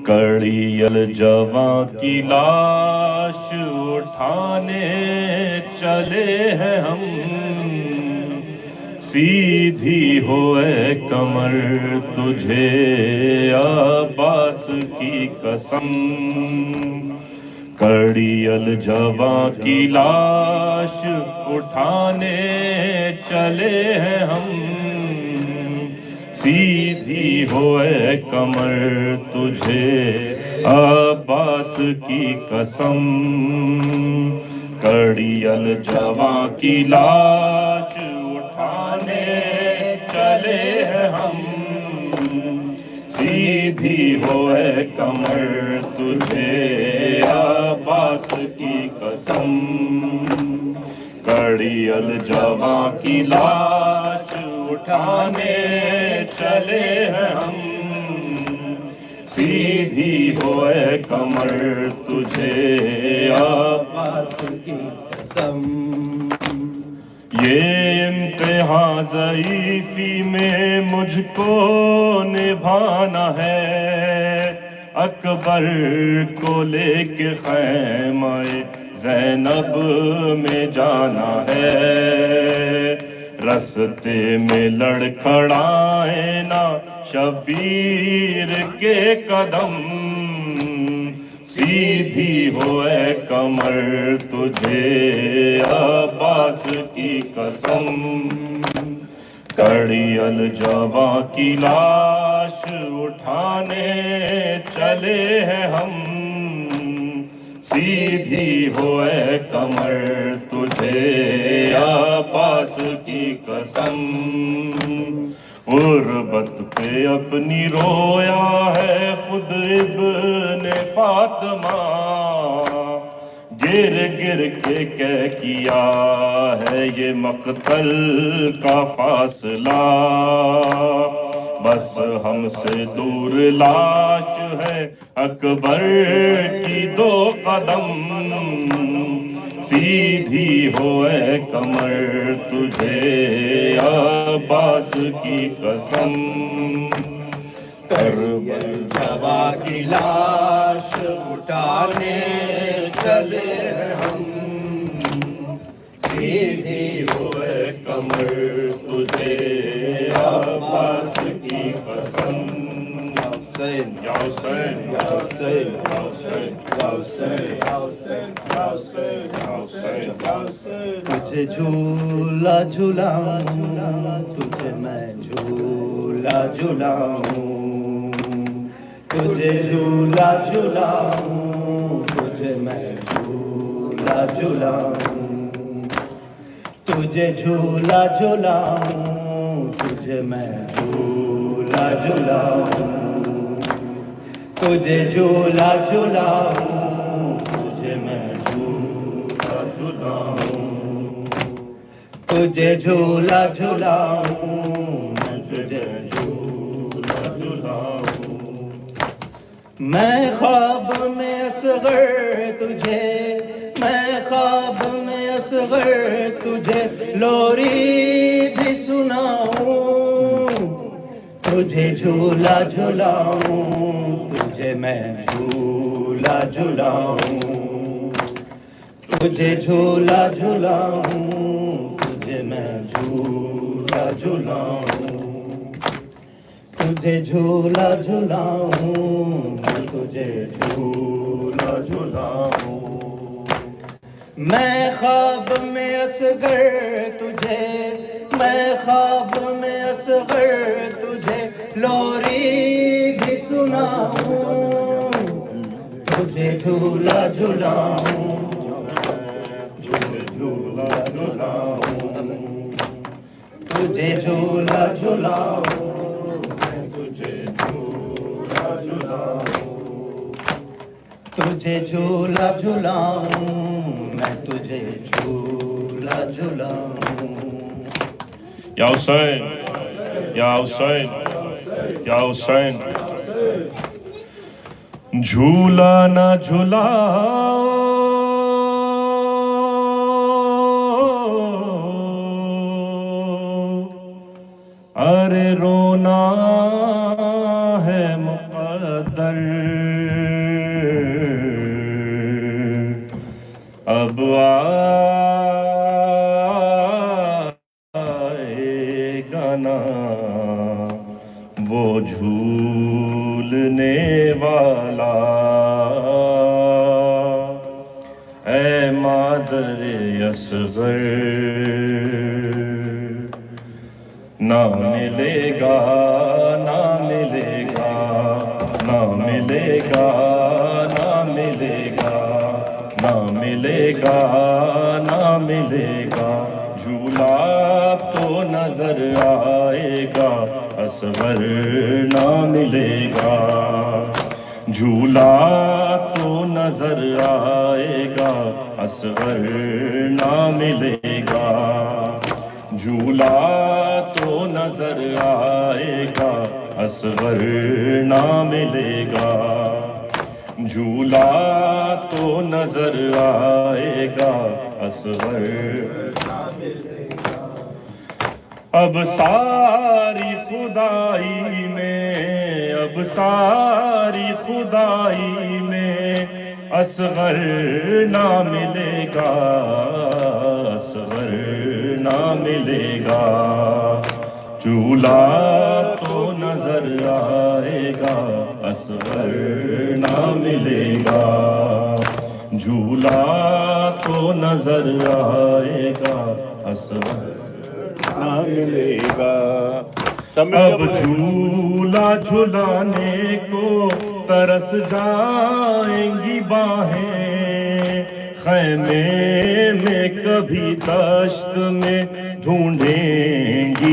کڑی الجواں کی لاش اٹھانے چلے ہیں ہم، سیدھی ہوئے کمر تجھے عباس کی قسم، کڑی الجواں کی لاش اٹھانے چلے ہیں ہم، سیدھی ہوئے کمر تجھے عباس کی قسم، کڑی الجواں کی لاش اٹھانے چلے ہیں ہم، سیدھی ہوئے کمر تجھے عباس کی قسم، کڑی الجواں کی لاش اٹھانے چلے ہیں ہم، سیدھی ہوئے کمر تجھے عباس کی قسم۔ یہ امتحان ضعیفی میں مجھ کو نبھانا ہے، اکبر کو لے کے خیمہ زینب میں جانا ہے، رستے میں لڑکھڑائیں نہ شبیر کے قدم، سیدھی ہوئے کمر تجھے عباس کی قسم، کڑی الجواں کی لاش اٹھانے چلے ہیں ہم، سیدھی ہوئے کمر تجھے عباس کی قسم، غربت پہ اپنی رویا ہے خود ابن فاطمہ، گر گر کے کہہ کیا ہے یہ مقتل کا فاصلہ، بس ہم سے دور لاش ہے اکبر کی 2 قدم، سیدھی ہو اے کمر تجھے عباس کی قسم، کربل جوا کی لاش اٹھانے چلے ہیں ہم، سیدھی ہوئے کمر تجھے عباس کی قسم، حسین یا حسین یا حسین یا حسین یا حسین یا حسین یا حسین یا حسین یا حسین، تجھے جھولا جھولاؤں تجھے میں جھولا جھولاؤں، تجھے جھولا جھولاؤں تجھے میں جھولا جھولاؤں، تجھے جھولا جھولاؤں تجھے میں جھولا جھولاؤں، تجھے جھولا جھولاؤں تجھے میں جھولا جھولاؤں، تجھے جھولا جھولاؤں میں تجھے جھولا جھولاؤں، میں خواب میں اصغر تجھے، میں خواب میں اصغر تجھے لوری بھی سناؤں، تجھے جھولا جھولاؤں تجھے میں جھولا جھولاؤں، تجھے جھولا جھولاؤں تجھے میں جھولا جھولاؤں، تجھے جھولا جھولاؤں میں تجھے جھولا جھولاؤں، میں خواب میں اصغر تجھے، میں خواب میں اصغر تجھے لوری بھی سناؤں، تجھے جھولا جھولاؤں تجھے جھولا جھولاؤں، تجھے جھولا جھولاؤں تجھے جھولا جھولاؤں، تجھے جھولا جھولاؤں میں تجھے جھولا جھولاؤں، یا حسین یا حسین یا حسین، جھولا نہ جھلاؤ ارے رونا ہے مقدر، اب آئے گا نا وہ جھولنے والا، اے مادر اصغر نہ ملے گا نہ ملے گا نہ ملے گا نہ ملے گا نہ ملے گا نہ ملے گا، جھولا تو نظر آئے گا اصغر نہ ملے گا، جھولا تو نظر آئے گا اصغر نہ ملے گا، جھولا تو نظر آئے گا اصغر نہ ملے گا، جھولا تو نظر آئے گا اصغر نہ ملے گا، اب ساری خدائی میں، اب ساری خدائی میں اصغر نہ ملے گا، اصغر نہ ملے گا، جھولا تو نظر آئے گا اصغر نہ ملے گا، جھولا تو نظر آئے گا اصغر نہ ملے گا، اب جھولا جھلانے کو ترس جائیں گی باہیں، خیمے میں کبھی دشت میں ڈھونڈیں گی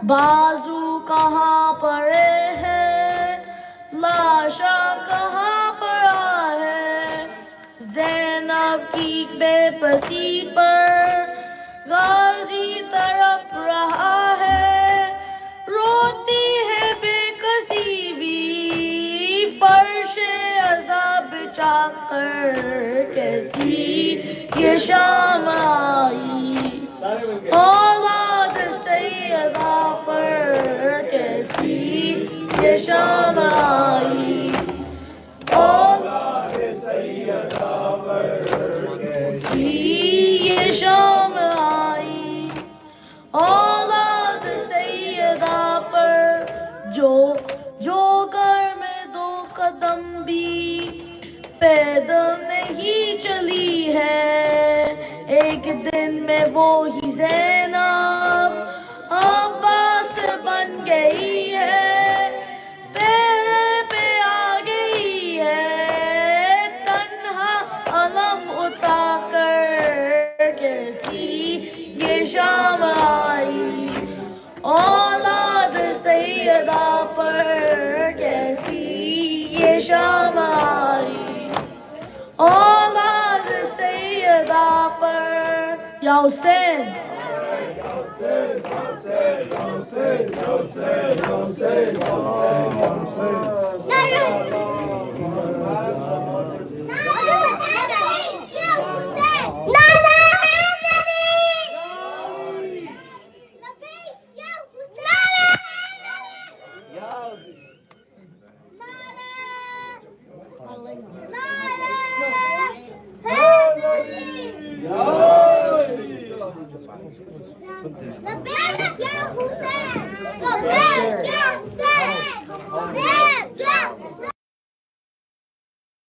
بازو کہاں پڑے ہیں، لاشا کہاں پڑا ہے، زینب کی بے بسی پر غازی تڑپ رہا ہے، روتی ہے بے کسی بھی فرش عذاب بچا کر، کیسی یہ شام آئی اولاد سیدہ پر، کیسی یہ شام آئی اولاد سیدہ پر، کیسی یہ شام آئی اولاد سیدہ پر، جو گھر میں 2 قدم بھی پیدل نہیں چلی ہے، ایک دن میں وہی زینب عباس بن گئی ہے، پیرے پہ آ گئی ہے تنہا علم اٹھا کر، کیسی یہ شام آئی اولاد سیدہ پر، کیسی یہ شام آئی اولاد سیدہ پر، یا حسین لبیک یا حسین، لبیک یا حسین، لبیک